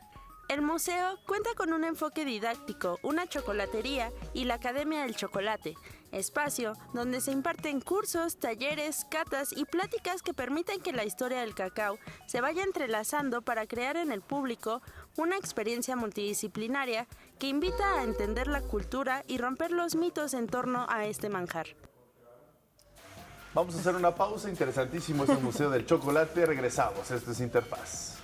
El museo cuenta con un enfoque didáctico, una chocolatería y la Academia del Chocolate, espacio donde se imparten cursos, talleres, catas y pláticas que permiten que la historia del cacao se vaya entrelazando para crear en el público una experiencia multidisciplinaria que invita a entender la cultura y romper los mitos en torno a este manjar. Vamos a hacer una pausa, interesantísimo este Museo del Chocolate, regresamos, esto es Interfaz.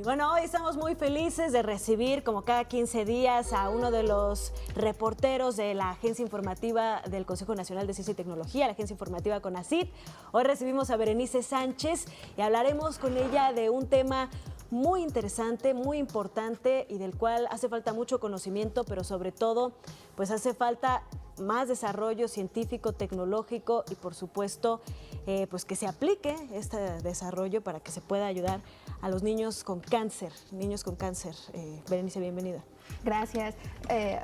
Bueno, hoy estamos muy felices de recibir, como cada 15 días, a uno de los reporteros de la Agencia Informativa del Consejo Nacional de Ciencia y Tecnología, la Agencia Informativa CONACYT. Hoy recibimos a Berenice Sánchez y hablaremos con ella de un tema muy interesante, muy importante y del cual hace falta mucho conocimiento, pero sobre todo, pues hace falta más desarrollo científico, tecnológico y por supuesto pues que se aplique este desarrollo para que se pueda ayudar a los niños con cáncer. Berenice, bienvenida. Gracias,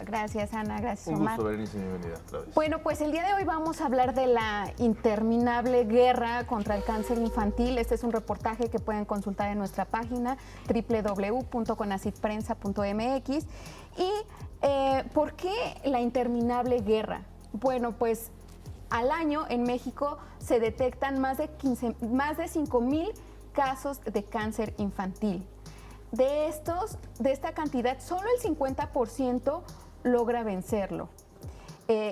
gracias Ana, gracias Un Omar. gusto, Berenice, bienvenida. Bueno, pues el día de hoy vamos a hablar de la interminable guerra contra el cáncer infantil. Este es un reportaje que pueden consultar en nuestra página www.conacitprensa.mx. ¿Y por qué la interminable guerra? Bueno, pues al año en México se detectan más de 5,000 casos de cáncer infantil. De esta cantidad, solo el 50% logra vencerlo.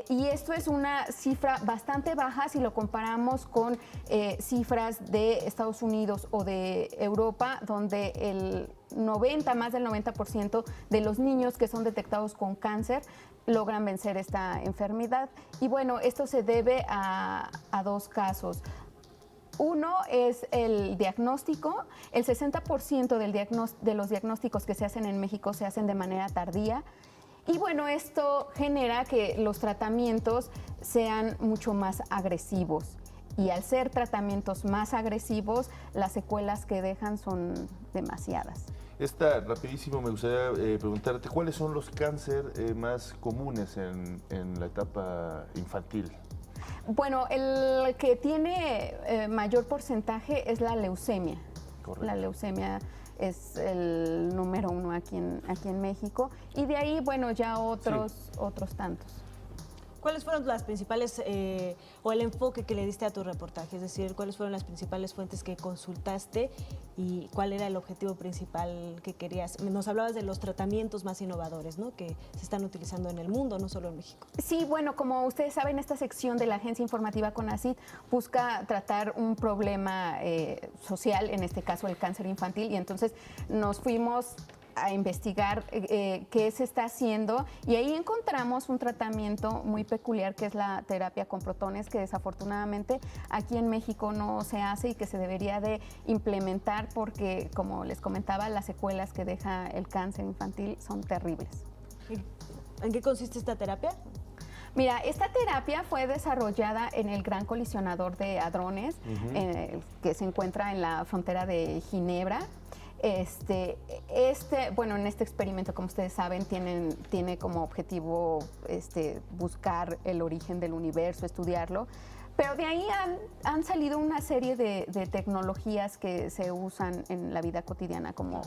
Y esto es una cifra bastante baja si lo comparamos con cifras de Estados Unidos o de Europa, donde más del 90% de los niños que son detectados con cáncer logran vencer esta enfermedad. Y bueno, esto se debe a 2 casos. Uno es el diagnóstico. El 60% de los diagnósticos que se hacen en México se hacen de manera tardía. Y bueno, esto genera que los tratamientos sean mucho más agresivos. Y al ser tratamientos más agresivos, las secuelas que dejan son demasiadas. Rapidísimo, me gustaría preguntarte, ¿cuáles son los cánceres más comunes en la etapa infantil? Bueno, el que tiene mayor porcentaje es la leucemia. Correcto. La leucemia es el número 1 aquí en México. Y de ahí, bueno, ya otros tantos. ¿Cuáles fueron las principales o el enfoque que le diste a tu reportaje? Es decir, ¿cuáles fueron las principales fuentes que consultaste y cuál era el objetivo principal que querías? Nos hablabas de los tratamientos más innovadores, ¿no?, que se están utilizando en el mundo, no solo en México. Sí, bueno, como ustedes saben, esta sección de la Agencia Informativa CONACYT busca tratar un problema social, en este caso el cáncer infantil, y entonces nos fuimos a investigar qué se está haciendo y ahí encontramos un tratamiento muy peculiar que es la terapia con protones, que desafortunadamente aquí en México no se hace y que se debería de implementar porque, como les comentaba, las secuelas que deja el cáncer infantil son terribles. ¿En qué consiste esta terapia? Mira, esta terapia fue desarrollada en el Gran Colisionador de Hadrones, que se encuentra en la frontera de Ginebra. Bueno, en este experimento, como ustedes saben, tiene como objetivo buscar el origen del universo, estudiarlo. Pero de ahí han salido una serie de tecnologías que se usan en la vida cotidiana, como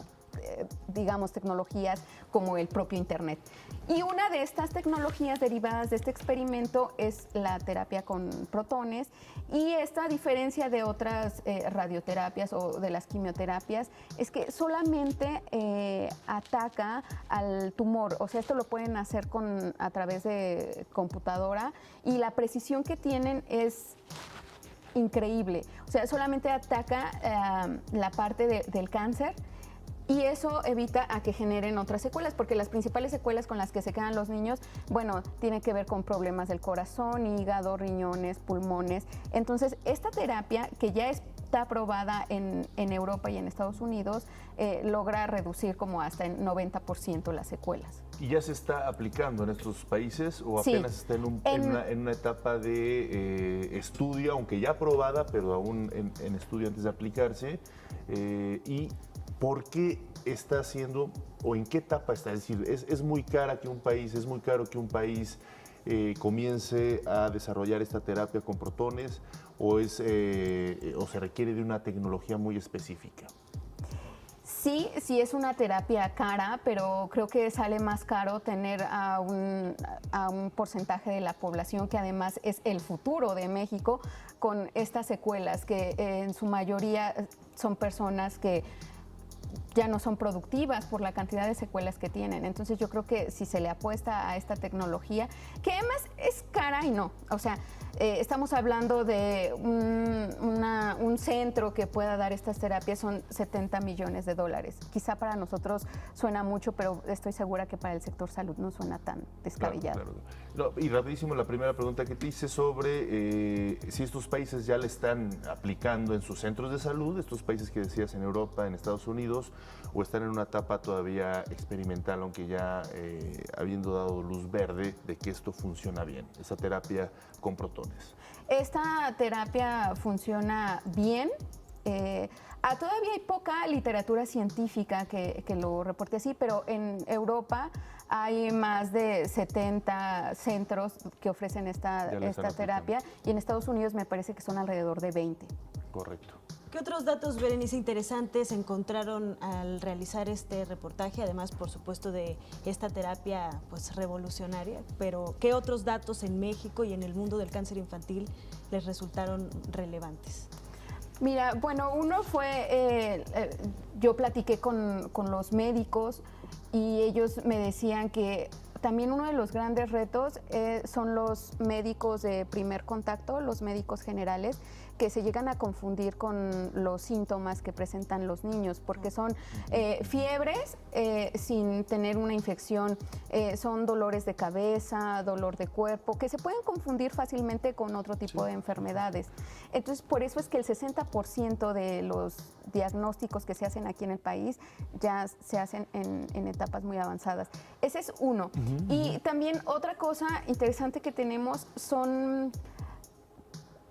digamos, tecnologías como el propio Internet. Y una de estas tecnologías derivadas de este experimento es la terapia con protones, y esta, a diferencia de otras radioterapias o de las quimioterapias, es que solamente ataca al tumor. O sea, esto lo pueden hacer a través de computadora, y la precisión que tienen es increíble. O sea, solamente ataca la parte del cáncer, y eso evita a que generen otras secuelas, porque las principales secuelas con las que se quedan los niños, bueno, tienen que ver con problemas del corazón, hígado, riñones, pulmones. Entonces, esta terapia, que ya está aprobada en Europa y en Estados Unidos, logra reducir como hasta en 90% las secuelas. ¿Y ya se está aplicando en estos países o apenas Sí. está en una etapa de estudio, aunque ya aprobada, pero aún en estudio antes de aplicarse? ¿Y por qué está haciendo o en qué etapa está? Es decir, es muy caro que un país comience a desarrollar esta terapia con protones, o se requiere de una tecnología muy específica. Sí, sí es una terapia cara, pero creo que sale más caro tener a un porcentaje de la población que además es el futuro de México con estas secuelas, que en su mayoría son personas que ya no son productivas por la cantidad de secuelas que tienen. Entonces yo creo que si se le apuesta a esta tecnología, que además es cara y no, o sea, estamos hablando de un centro que pueda dar estas terapias, son $70 millones. Quizá para nosotros suena mucho, pero estoy segura que para el sector salud no suena tan descabellado. Claro. No, y rapidísimo, la primera pregunta que te hice sobre si estos países ya le están aplicando en sus centros de salud, estos países que decías en Europa, en Estados Unidos, o están en una etapa todavía experimental, aunque ya habiendo dado luz verde de que esto funciona bien, esa terapia con protones. Esta terapia funciona bien. Todavía hay poca literatura científica que lo reporte así, pero en Europa hay más de 70 centros que ofrecen esta terapia, y en Estados Unidos me parece que son alrededor de 20. Correcto. ¿Qué otros datos, Berenice, interesantes encontraron al realizar este reportaje? Además, por supuesto, de esta terapia pues revolucionaria, pero ¿qué otros datos en México y en el mundo del cáncer infantil les resultaron relevantes? Mira, bueno, uno fue, yo platiqué con los médicos y ellos me decían que también uno de los grandes retos son los médicos de primer contacto, los médicos generales, que se llegan a confundir con los síntomas que presentan los niños, porque son fiebres sin tener una infección, son dolores de cabeza, dolor de cuerpo, que se pueden confundir fácilmente con otro tipo de enfermedades. Entonces, por eso es que el 60% de los diagnósticos que se hacen aquí en el país ya se hacen en etapas muy avanzadas. Ese es uno. Y también otra cosa interesante que tenemos son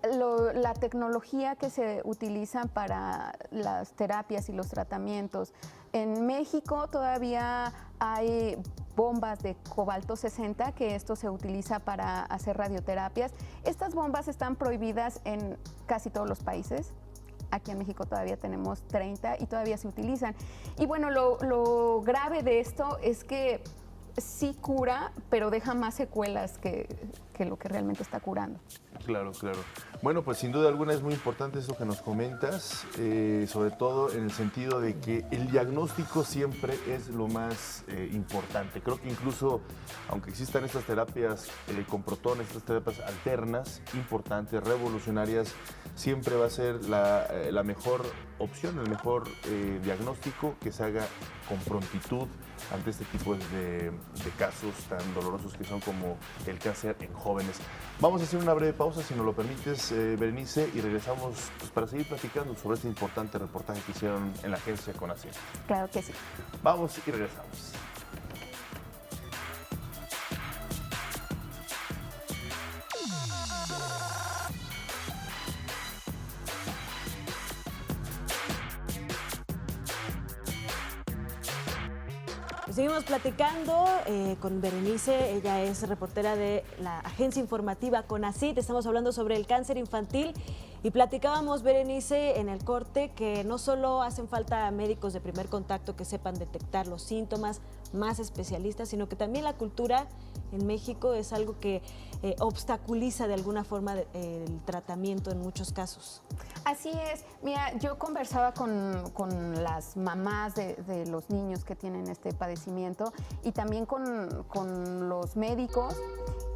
la tecnología que se utiliza para las terapias y los tratamientos. En México todavía hay bombas de cobalto 60, que esto se utiliza para hacer radioterapias. Estas bombas están prohibidas en casi todos los países. Aquí en México todavía tenemos 30 y todavía se utilizan. Y bueno, lo grave de esto es que sí cura, pero deja más secuelas que lo que realmente está curando. Claro, claro. Bueno, pues sin duda alguna es muy importante esto que nos comentas, sobre todo en el sentido de que el diagnóstico siempre es lo más importante. Creo que incluso, aunque existan estas terapias con protones, estas terapias alternas, importantes, revolucionarias, siempre va a ser la mejor opción, el mejor diagnóstico que se haga con prontitud ante este tipo de casos tan dolorosos que son como el cáncer en jóvenes. Vamos a hacer una breve pausa, si nos lo permites, Berenice, y regresamos pues, para seguir platicando sobre este importante reportaje que hicieron en la agencia CONACYT. Claro que sí. Vamos y regresamos. Seguimos platicando con Berenice, ella es reportera de la agencia informativa CONACYT. Estamos hablando sobre el cáncer infantil y platicábamos, Berenice, en el corte que no solo hacen falta médicos de primer contacto que sepan detectar los síntomas, más especialistas, sino que también la cultura en México es algo que obstaculiza de alguna forma el tratamiento en muchos casos. Así es. Mira, yo conversaba con las mamás de los niños que tienen este padecimiento y también con los médicos,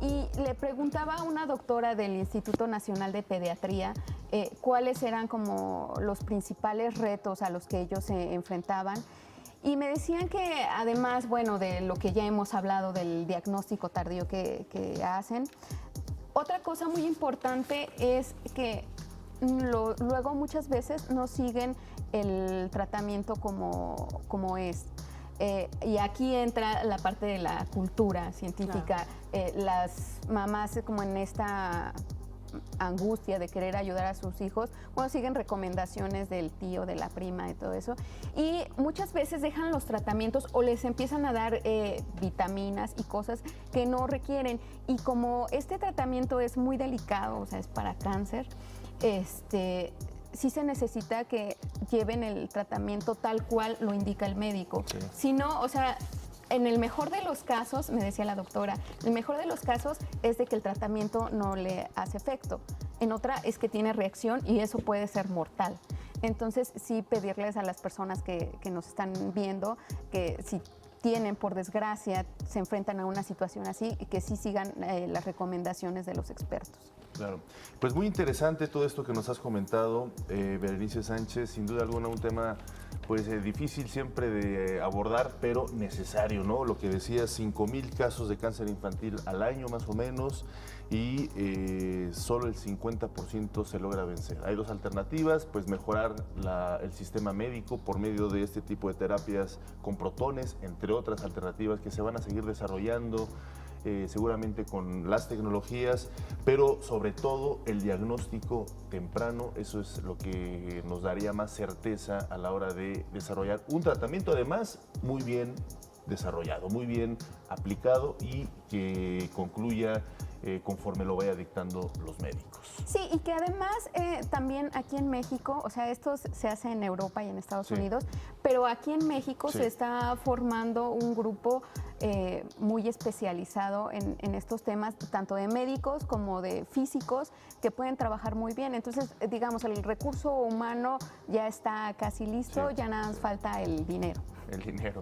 y le preguntaba a una doctora del Instituto Nacional de Pediatría cuáles eran como los principales retos a los que ellos se enfrentaban. Y me decían que además, bueno, de lo que ya hemos hablado del diagnóstico tardío que hacen, otra cosa muy importante es que luego muchas veces no siguen el tratamiento como es. Y aquí entra la parte de la cultura científica. Claro. Las mamás como en esta angustia de querer ayudar a sus hijos, bueno, siguen recomendaciones del tío, de la prima, de todo eso, y muchas veces dejan los tratamientos o les empiezan a dar vitaminas y cosas que no requieren, y como este tratamiento es muy delicado, o sea, es para cáncer, sí se necesita que lleven el tratamiento tal cual lo indica el médico. Sí. Si no, o sea, en el mejor de los casos, me decía la doctora, el mejor de los casos es de que el tratamiento no le hace efecto. En otra es que tiene reacción y eso puede ser mortal. Entonces, sí pedirles a las personas que nos están viendo que si tienen, por desgracia, se enfrentan a una situación así, que sí sigan las recomendaciones de los expertos. Claro. Pues muy interesante todo esto que nos has comentado, Berenice Sánchez. Sin duda alguna un tema pues difícil siempre de abordar, pero necesario, ¿no? Lo que decías, 5,000 casos de cáncer infantil al año más o menos, y solo el 50% se logra vencer. Hay dos alternativas, pues mejorar el sistema médico por medio de este tipo de terapias con protones, entre otras alternativas que se van a seguir desarrollando, seguramente con las tecnologías, pero sobre todo el diagnóstico temprano. Eso es lo que nos daría más certeza a la hora de desarrollar un tratamiento, además muy bien desarrollado, muy bien aplicado, y que concluya conforme lo vaya dictando los médicos. Sí, y que además también aquí en México, o sea, esto se hace en Europa y en Estados Unidos, pero aquí en México se está formando un grupo muy especializado en estos temas, tanto de médicos como de físicos, que pueden trabajar muy bien. Entonces, digamos, el recurso humano ya está casi listo, ya nada más falta el dinero. El dinero.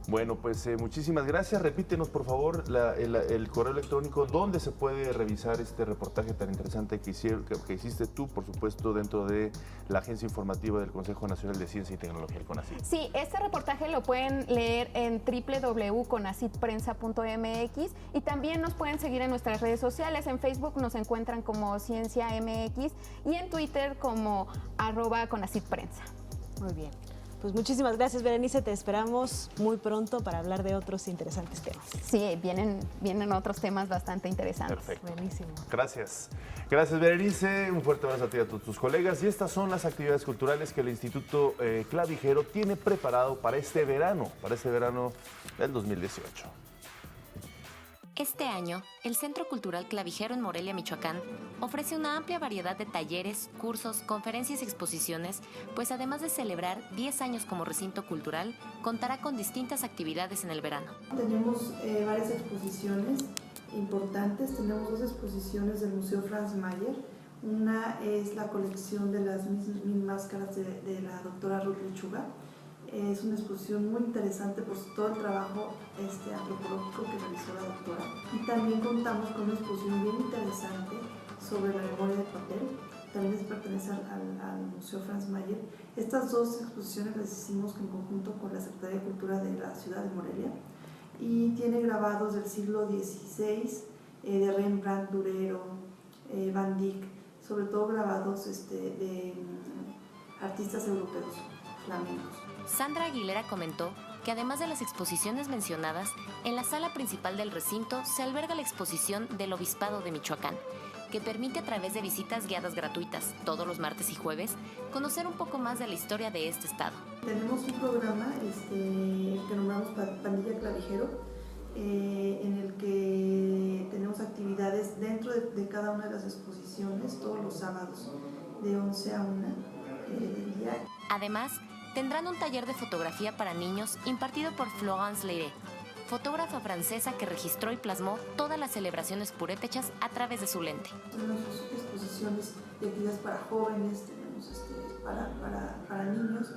Bueno, pues muchísimas gracias. Repítenos, por favor, el correo electrónico donde se puede revisar este reportaje tan interesante que hiciste tú, por supuesto, dentro de la agencia informativa del Consejo Nacional de Ciencia y Tecnología, el CONACYT. Sí, este reportaje lo pueden leer en www.conacitprensa.mx, y también nos pueden seguir en nuestras redes sociales. En Facebook nos encuentran como Ciencia MX y en Twitter como @ConacitPrensa. Muy bien. Pues muchísimas gracias, Berenice. Te esperamos muy pronto para hablar de otros interesantes temas. Sí, vienen otros temas bastante interesantes. Perfecto. Buenísimo. Gracias. Gracias, Berenice. Un fuerte abrazo a ti y a todos tus colegas. Y estas son las actividades culturales que el Instituto Clavijero tiene preparado para este verano del 2018. Este año, el Centro Cultural Clavijero en Morelia, Michoacán, ofrece una amplia variedad de talleres, cursos, conferencias y exposiciones, pues además de celebrar 10 años como recinto cultural, contará con distintas actividades en el verano. Tenemos varias exposiciones importantes. Tenemos 2 exposiciones del Museo Franz Mayer. Una es la colección de las mil máscaras de la doctora Ruth Lechuga. Es una exposición muy interesante por todo el trabajo antropológico que realizó la doctora. Y también contamos con una exposición bien interesante sobre la memoria de papel. También pertenece al Museo Franz Mayer. Estas 2 exposiciones las hicimos en conjunto con la Secretaría de Cultura de la ciudad de Morelia. Y tiene grabados del siglo XVI, de Rembrandt, Durero, Van Dyck, sobre todo grabados de artistas europeos, flamencos. Sandra Aguilera comentó que además de las exposiciones mencionadas, en la sala principal del recinto se alberga la exposición del Obispado de Michoacán, que permite a través de visitas guiadas gratuitas todos los martes y jueves conocer un poco más de la historia de este estado. Tenemos un programa que nombramos Pandilla Clavijero, en el que tenemos actividades dentro de cada una de las exposiciones todos los sábados de 11 a 1 del día. Además, tendrán un taller de fotografía para niños impartido por Florence Leire, fotógrafa francesa que registró y plasmó todas las celebraciones purépechas a través de su lente. Tenemos exposiciones de actividades para jóvenes, tenemos para niños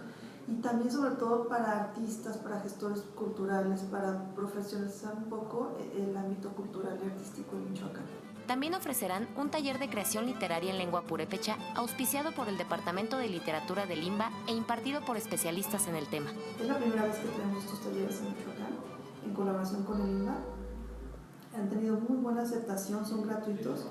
y también sobre todo para artistas, para gestores culturales, para profesionalizar un poco el ámbito cultural y artístico en Michoacán. También ofrecerán un taller de creación literaria en lengua purépecha, auspiciado por el Departamento de Literatura del IMBA e impartido por especialistas en el tema. Es la primera vez que tenemos estos talleres en Michoacán, en colaboración con el IMBA. Han tenido muy buena aceptación, son gratuitos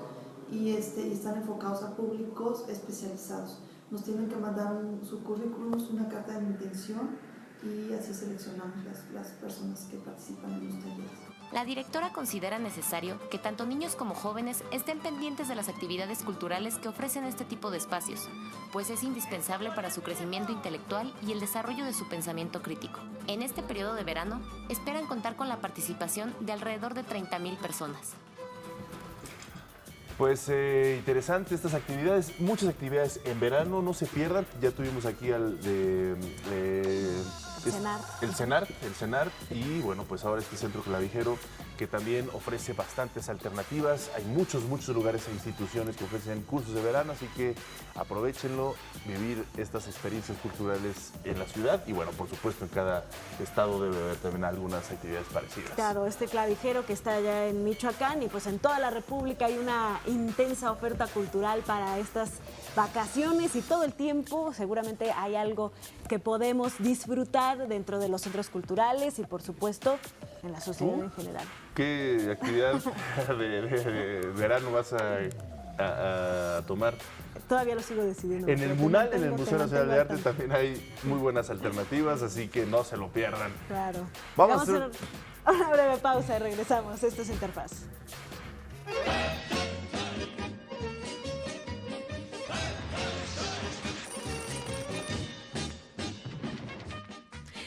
y están enfocados a públicos especializados. Nos tienen que mandar su currículum, una carta de intención y así seleccionamos las personas que participan en los talleres. La directora considera necesario que tanto niños como jóvenes estén pendientes de las actividades culturales que ofrecen este tipo de espacios, pues es indispensable para su crecimiento intelectual y el desarrollo de su pensamiento crítico. En este periodo de verano, esperan contar con la participación de alrededor de 30,000 personas. Pues interesante estas actividades, muchas actividades en verano, no se pierdan. Ya tuvimos aquí el CENART y bueno, pues ahora este Centro Clavijero que también ofrece bastantes alternativas. Hay muchos lugares e instituciones que ofrecen cursos de verano, así que aprovechenlo, vivir estas experiencias culturales en la ciudad y bueno, por supuesto en cada estado debe haber también algunas actividades parecidas. Claro, este clavijero que está allá en Michoacán y pues en toda la República hay una intensa oferta cultural para estas vacaciones y todo el tiempo seguramente hay algo que podemos disfrutar dentro de los centros culturales y por supuesto en la sociedad en general. ¿Qué actividad de verano vas a tomar? Todavía lo sigo decidiendo. En el MUNAL, en el Museo Nacional de Arte, también hay muy buenas alternativas, así que no se lo pierdan. Claro. Vamos a hacer una breve pausa y regresamos. Esto es Interfaz.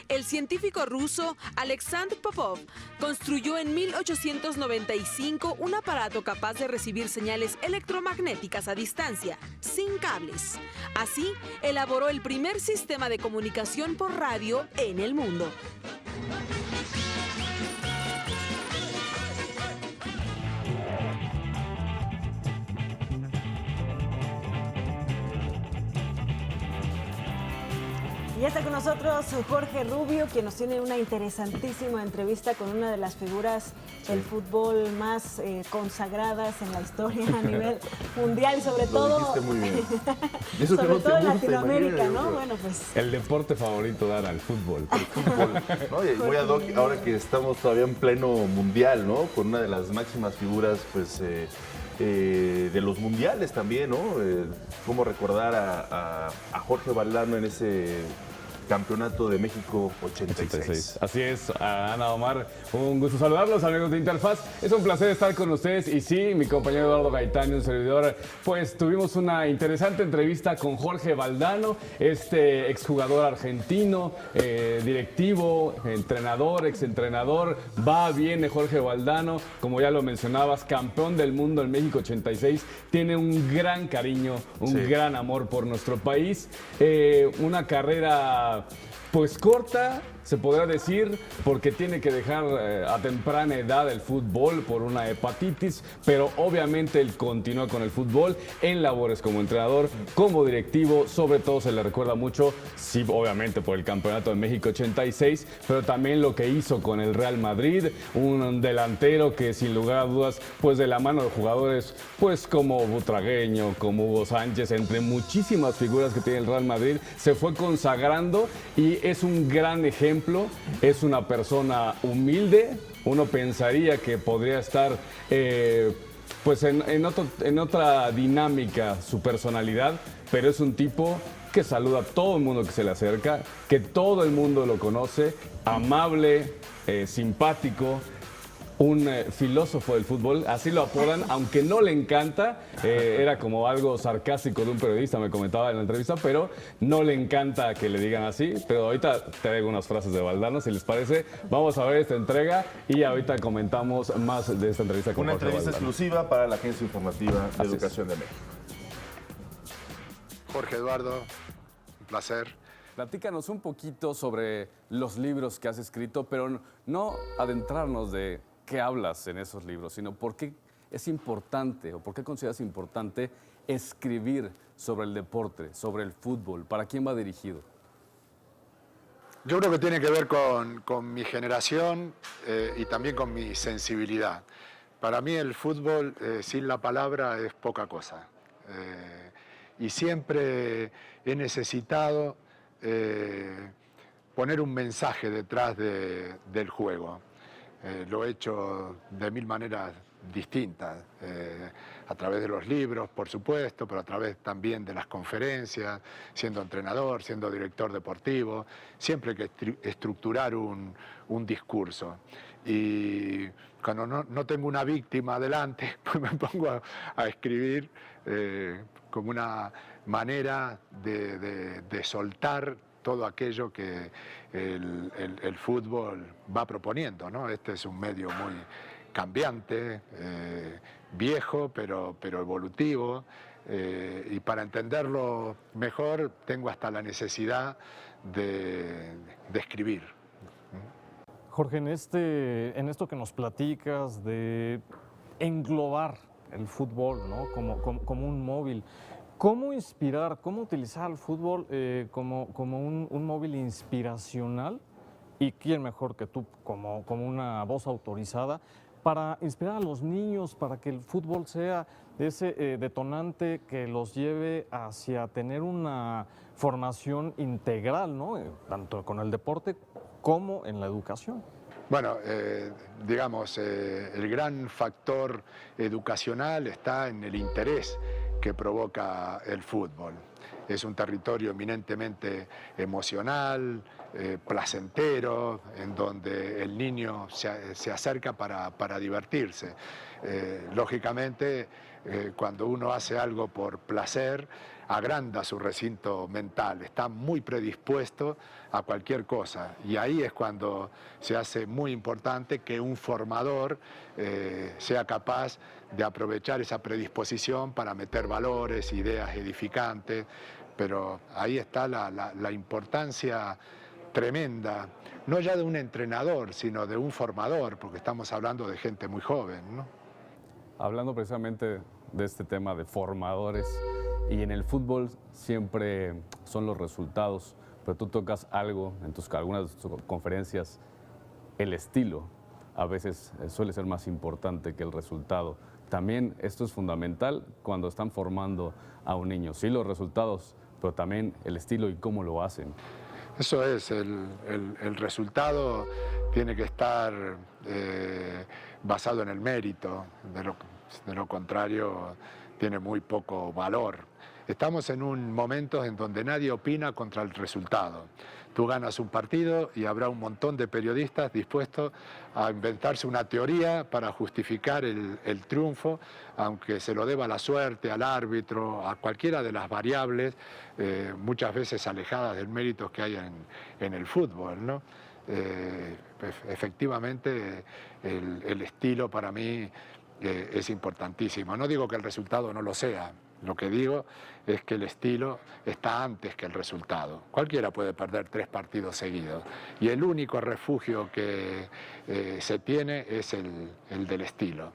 El científico ruso Alexander Popov construyó en 1895 un aparato capaz de recibir señales electromagnéticas a distancia, sin cables. Así, elaboró el primer sistema de comunicación por radio en el mundo. Ya está con nosotros Jorge Rubio, quien nos tiene una interesantísima entrevista con una de las figuras del fútbol más consagradas en la historia a nivel mundial y sobre todo... Lo dijiste muy bien. Eso sobre todo en Latinoamérica, ¿no? Bueno, pues... El deporte favorito dar al fútbol. El fútbol, ¿no? Y muy ad hoc, ahora que estamos todavía en pleno mundial, ¿no? Con una de las máximas figuras, pues... de los mundiales también, ¿no? Cómo recordar a Jorge Valdano en Campeonato de México 86. Así es, Ana, Omar, un gusto saludarlos, amigos de Interfaz. Es un placer estar con ustedes y sí, mi compañero Eduardo Gaitán y un servidor, pues tuvimos una interesante entrevista con Jorge Valdano, este exjugador argentino, directivo, entrenador, exentrenador. Va, viene Jorge Valdano, como ya lo mencionabas, campeón del mundo en México 86, tiene un gran cariño, un gran amor por nuestro país, una carrera pues corta, se podrá decir, porque tiene que dejar a temprana edad el fútbol por una hepatitis, pero obviamente él continúa con el fútbol en labores como entrenador, como directivo, sobre todo se le recuerda mucho, sí, obviamente por el Campeonato de México 86, pero también lo que hizo con el Real Madrid, un delantero que sin lugar a dudas, pues de la mano de jugadores, pues como Butragueño, como Hugo Sánchez, entre muchísimas figuras que tiene el Real Madrid, se fue consagrando y es un gran ejemplo. Es una persona humilde, uno pensaría que podría estar pues en otra dinámica su personalidad, pero es un tipo que saluda a todo el mundo que se le acerca, que todo el mundo lo conoce, amable, simpático, un filósofo del fútbol, así lo apodan, aunque no le encanta, era como algo sarcástico de un periodista, me comentaba en la entrevista, pero no le encanta que le digan así, pero ahorita traigo unas frases de Valdano, si les parece, vamos a ver esta entrega y ahorita comentamos más de esta entrevista con Una Jorge entrevista Valdano. exclusiva para la Agencia Informativa de Educación de México. Jorge Eduardo, un placer. Platícanos un poquito sobre los libros que has escrito, pero no adentrarnos de qué hablas en esos libros, sino por qué es importante o por qué consideras importante escribir sobre el deporte, sobre el fútbol. ¿Para quién va dirigido? Yo creo que tiene que ver con mi generación y también con mi sensibilidad. Para mí el fútbol, sin la palabra, es poca cosa. Y siempre he necesitado poner un mensaje detrás del juego. Lo he hecho de mil maneras distintas, a través de los libros, por supuesto, pero a través también de las conferencias, siendo entrenador, siendo director deportivo, siempre hay que estructurar un discurso. Y cuando no tengo una víctima delante, pues me pongo a escribir como una manera de soltar todo aquello que el fútbol va proponiendo, ¿no? Este es un medio muy cambiante, viejo, pero evolutivo, y para entenderlo mejor tengo hasta la necesidad de escribir. Jorge, en esto que nos platicas de englobar el fútbol, ¿no? como un móvil, ¿cómo inspirar, cómo utilizar el fútbol como un móvil inspiracional? ¿Y quién mejor que tú, como una voz autorizada, para inspirar a los niños, para que el fútbol sea ese detonante que los lleve hacia tener una formación integral, ¿no? Tanto con el deporte como en la educación? Bueno, digamos, el gran factor educacional está en el interés que provoca el fútbol. Es un territorio eminentemente emocional, placentero, en donde el niño se acerca para divertirse. Lógicamente, cuando uno hace algo por placer, agranda su recinto mental, está muy predispuesto a cualquier cosa. Y ahí es cuando se hace muy importante que un formador sea capaz de aprovechar esa predisposición para meter valores, ideas edificantes, pero ahí está la importancia tremenda, no ya de un entrenador, sino de un formador, porque estamos hablando de gente muy joven, ¿no? Hablando precisamente de este tema de formadores, y en el fútbol siempre son los resultados, pero tú tocas algo en algunas de tus conferencias, el estilo a veces suele ser más importante que el resultado. También esto es fundamental cuando están formando a un niño. Sí, los resultados, pero también el estilo y cómo lo hacen. Eso es, el resultado tiene que estar basado en el mérito, de lo contrario tiene muy poco valor. Estamos en un momento en donde nadie opina contra el resultado. Tú ganas un partido y habrá un montón de periodistas dispuestos a inventarse una teoría para justificar el triunfo, aunque se lo deba a la suerte, al árbitro, a cualquiera de las variables, muchas veces alejadas del mérito que hay en el fútbol, ¿no? Efectivamente, el estilo para mí es importantísimo. No digo que el resultado no lo sea. Lo que digo es que el estilo está antes que el resultado. Cualquiera puede perder 3 partidos seguidos y el único refugio que se tiene es el del estilo.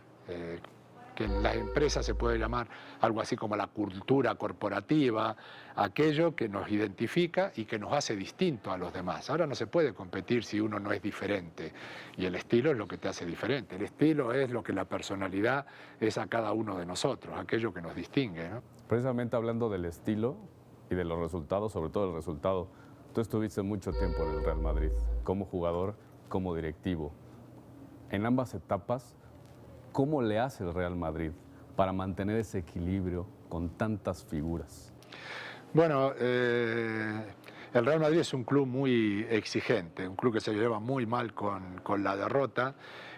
Que en las empresas se puede llamar algo así como la cultura corporativa, aquello que nos identifica y que nos hace distinto a los demás. Ahora no se puede competir si uno no es diferente y el estilo es lo que te hace diferente. El estilo es lo que la personalidad es a cada uno de nosotros, aquello que nos distingue, ¿no? Precisamente hablando del estilo y de los resultados, sobre todo el resultado, tú estuviste mucho tiempo en el Real Madrid, como jugador, como directivo. En ambas etapas, ¿cómo le hace el Real Madrid para mantener ese equilibrio con tantas figuras? Bueno, el Real Madrid es un club muy exigente, un club que se lleva muy mal con la derrota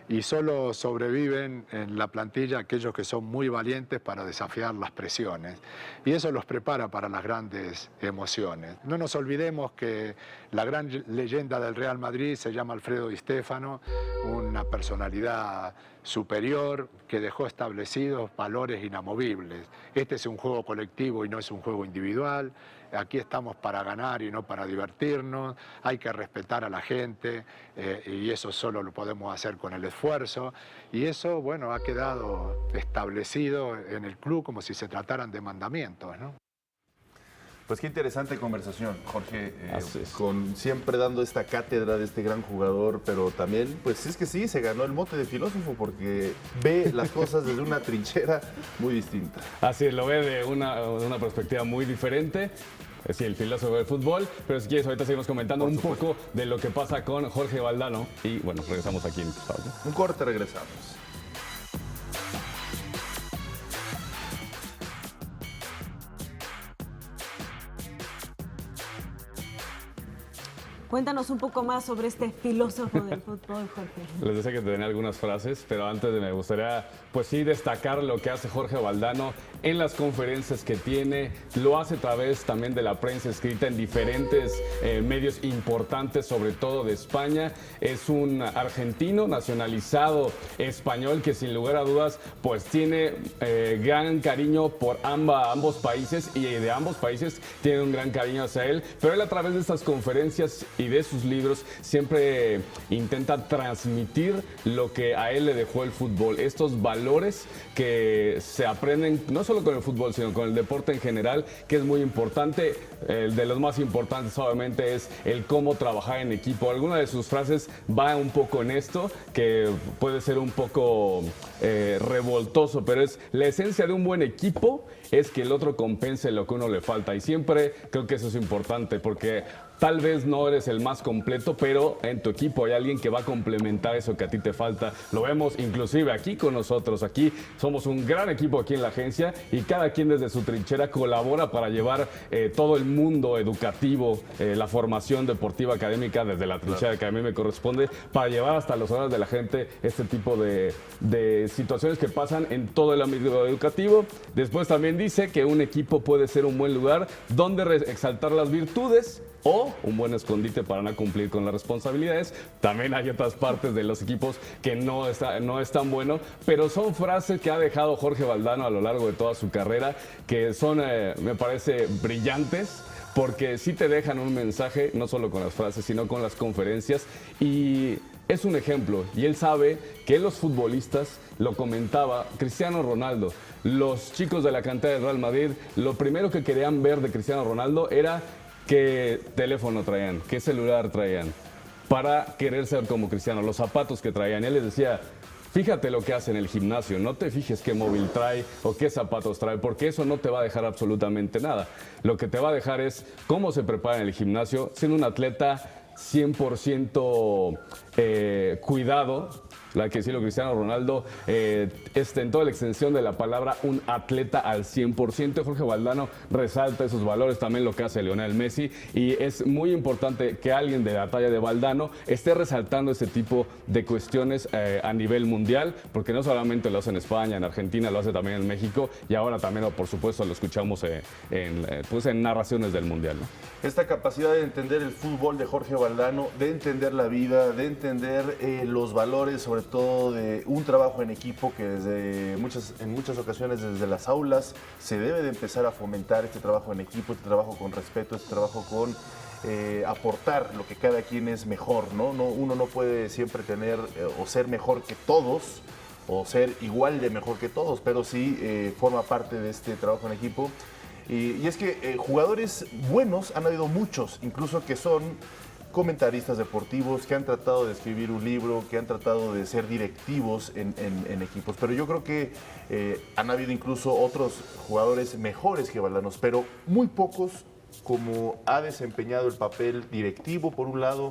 y solo sobreviven en la plantilla aquellos que son muy valientes para desafiar las presiones. Y eso los prepara para las grandes emociones. No nos olvidemos que la gran leyenda del Real Madrid se llama Alfredo Di Stéfano, una personalidad superior que dejó establecidos valores inamovibles. Este es un juego colectivo y no es un juego individual. Aquí estamos para ganar y no para divertirnos. Hay que respetar a la gente y eso solo lo podemos hacer con el esfuerzo. Y eso, bueno, ha quedado establecido en el club como si se trataran de mandamientos, ¿no? Pues qué interesante conversación, Jorge, con siempre dando esta cátedra de este gran jugador, pero también, pues es que sí, se ganó el mote de filósofo porque ve las cosas desde una trinchera muy distinta. Así es, lo ve de una perspectiva muy diferente. Sí, el filósofo del fútbol, pero si quieres ahorita seguimos comentando un poco de lo que pasa con Jorge Valdano y bueno, regresamos aquí en Un corte, regresamos. Cuéntanos un poco más sobre este filósofo del fútbol, Jorge. Les decía que tenía algunas frases, pero antes me gustaría, pues sí, destacar lo que hace Jorge Valdano en las conferencias que tiene. Lo hace a través también de la prensa escrita en diferentes medios importantes, sobre todo de España. Es un argentino nacionalizado español que sin lugar a dudas, pues tiene gran cariño por ambos países y de ambos países tiene un gran cariño hacia él. Pero él a través de estas conferencias y de sus libros siempre intenta transmitir lo que a él le dejó el fútbol, estos valores que se aprenden no solo con el fútbol, sino con el deporte en general, que es muy importante. El de los más importantes obviamente es el cómo trabajar en equipo. Alguna de sus frases va un poco en esto, que puede ser un poco revoltoso, pero es la esencia de un buen equipo es que el otro compense lo que uno le falta, y siempre creo que eso es importante porque tal vez no eres el más completo, pero en tu equipo hay alguien que va a complementar eso que a ti te falta. Lo vemos inclusive aquí con nosotros. Aquí somos un gran equipo aquí en la agencia y cada quien desde su trinchera colabora para llevar todo el mundo educativo, la formación deportiva académica desde la trinchera que a mí me corresponde, para llevar hasta los hogares de la gente este tipo de situaciones que pasan en todo el ámbito educativo. Después también dice que un equipo puede ser un buen lugar donde exaltar las virtudes o un buen escondite para no cumplir con las responsabilidades. También hay otras partes de los equipos que no es tan bueno, pero son frases que ha dejado Jorge Valdano a lo largo de toda su carrera, que son, me parece, brillantes, porque sí te dejan un mensaje, no solo con las frases, sino con las conferencias, y es un ejemplo, y él sabe que los futbolistas, lo comentaba Cristiano Ronaldo, los chicos de la cantera del Real Madrid, lo primero que querían ver de Cristiano Ronaldo era qué teléfono traían, qué celular traían, para querer ser como Cristiano, los zapatos que traían. Él les decía, fíjate lo que hace en el gimnasio, no te fijes qué móvil trae o qué zapatos trae, porque eso no te va a dejar absolutamente nada. Lo que te va a dejar es cómo se prepara en el gimnasio, siendo un atleta 100% cuidado, La que decirlo, Cristiano Ronaldo en toda la extensión de la palabra un atleta al 100%. Jorge Valdano resalta esos valores, también lo que hace Lionel Messi, y es muy importante que alguien de la talla de Valdano esté resaltando este tipo de cuestiones a nivel mundial, porque no solamente lo hace en España, en Argentina, lo hace también en México, y ahora también, por supuesto, lo escuchamos en narraciones del mundial, ¿no? Esta capacidad de entender el fútbol de Jorge Valdano, de entender la vida, de entender los valores, sobre todo de un trabajo en equipo que en muchas ocasiones desde las aulas se debe de empezar a fomentar este trabajo en equipo, este trabajo con respeto, este trabajo con aportar lo que cada quien es mejor, ¿no? Uno no puede siempre tener o ser mejor que todos o ser igual de mejor que todos, pero sí forma parte de este trabajo en equipo. Y es que jugadores buenos han habido muchos, incluso que son comentaristas deportivos, que han tratado de escribir un libro, que han tratado de ser directivos en equipos. Pero yo creo que han habido incluso otros jugadores mejores que Valdanos, pero muy pocos como ha desempeñado el papel directivo, por un lado,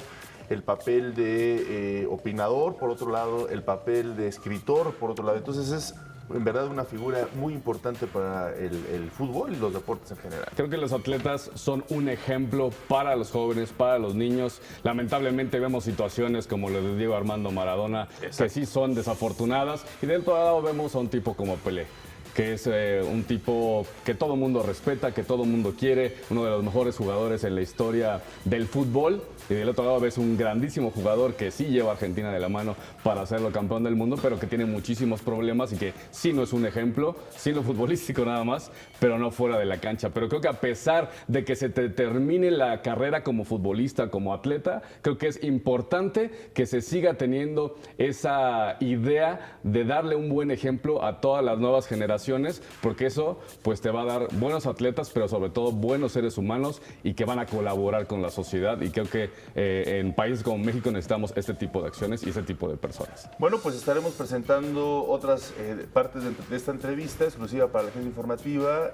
el papel de opinador, por otro lado, el papel de escritor, por otro lado. Entonces es en verdad una figura muy importante para el fútbol y los deportes en general. Creo que los atletas son un ejemplo para los jóvenes, para los niños. Lamentablemente vemos situaciones como lo de Diego Armando Maradona, que sí son desafortunadas, y del otro lado vemos a un tipo como Pelé, que es un tipo que todo el mundo respeta, que todo el mundo quiere, uno de los mejores jugadores en la historia del fútbol. Y del otro lado ves un grandísimo jugador que sí lleva a Argentina de la mano para hacerlo campeón del mundo, pero que tiene muchísimos problemas y que sí no es un ejemplo, sí lo futbolístico nada más, pero no fuera de la cancha. Pero creo que a pesar de que se te termine la carrera como futbolista, como atleta, creo que es importante que se siga teniendo esa idea de darle un buen ejemplo a todas las nuevas generaciones, porque eso pues te va a dar buenos atletas, pero sobre todo buenos seres humanos y que van a colaborar con la sociedad, y creo que en países como México necesitamos este tipo de acciones y ese tipo de personas. Bueno, pues estaremos presentando otras partes de esta entrevista exclusiva para la gente informativa,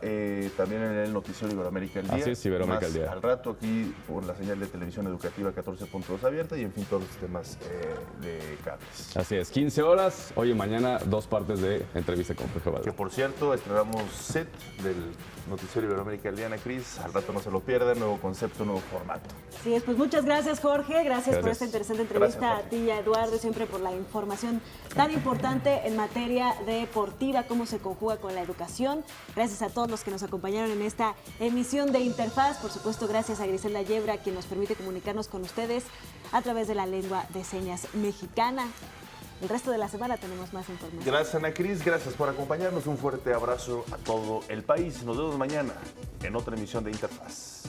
también en el noticiero Iberoamérica el Día. Así es, Iberoamérica el Día. Al rato aquí por la señal de televisión educativa 14.2 abierta, y en fin todos los temas de cables. Así es, 15 horas, hoy y mañana 2 partes de entrevista con Jorge Valdano. Que por cierto, estrenamos set del noticiero Iberoamérica el Día, Ana Cris, al rato no se lo pierdan, nuevo concepto, nuevo formato. Sí, pues muchas gracias, Jorge, gracias por esta interesante entrevista. Gracias, a ti y a Eduardo, siempre por la información tan importante en materia deportiva, cómo se conjuga con la educación. Gracias a todos los que nos acompañaron en esta emisión de Interfaz. Por supuesto, gracias a Griselda Yebra, quien nos permite comunicarnos con ustedes a través de la lengua de señas mexicana. El resto de la semana tenemos más información. Gracias, Ana Cris, gracias por acompañarnos. Un fuerte abrazo a todo el país. Nos vemos mañana en otra emisión de Interfaz.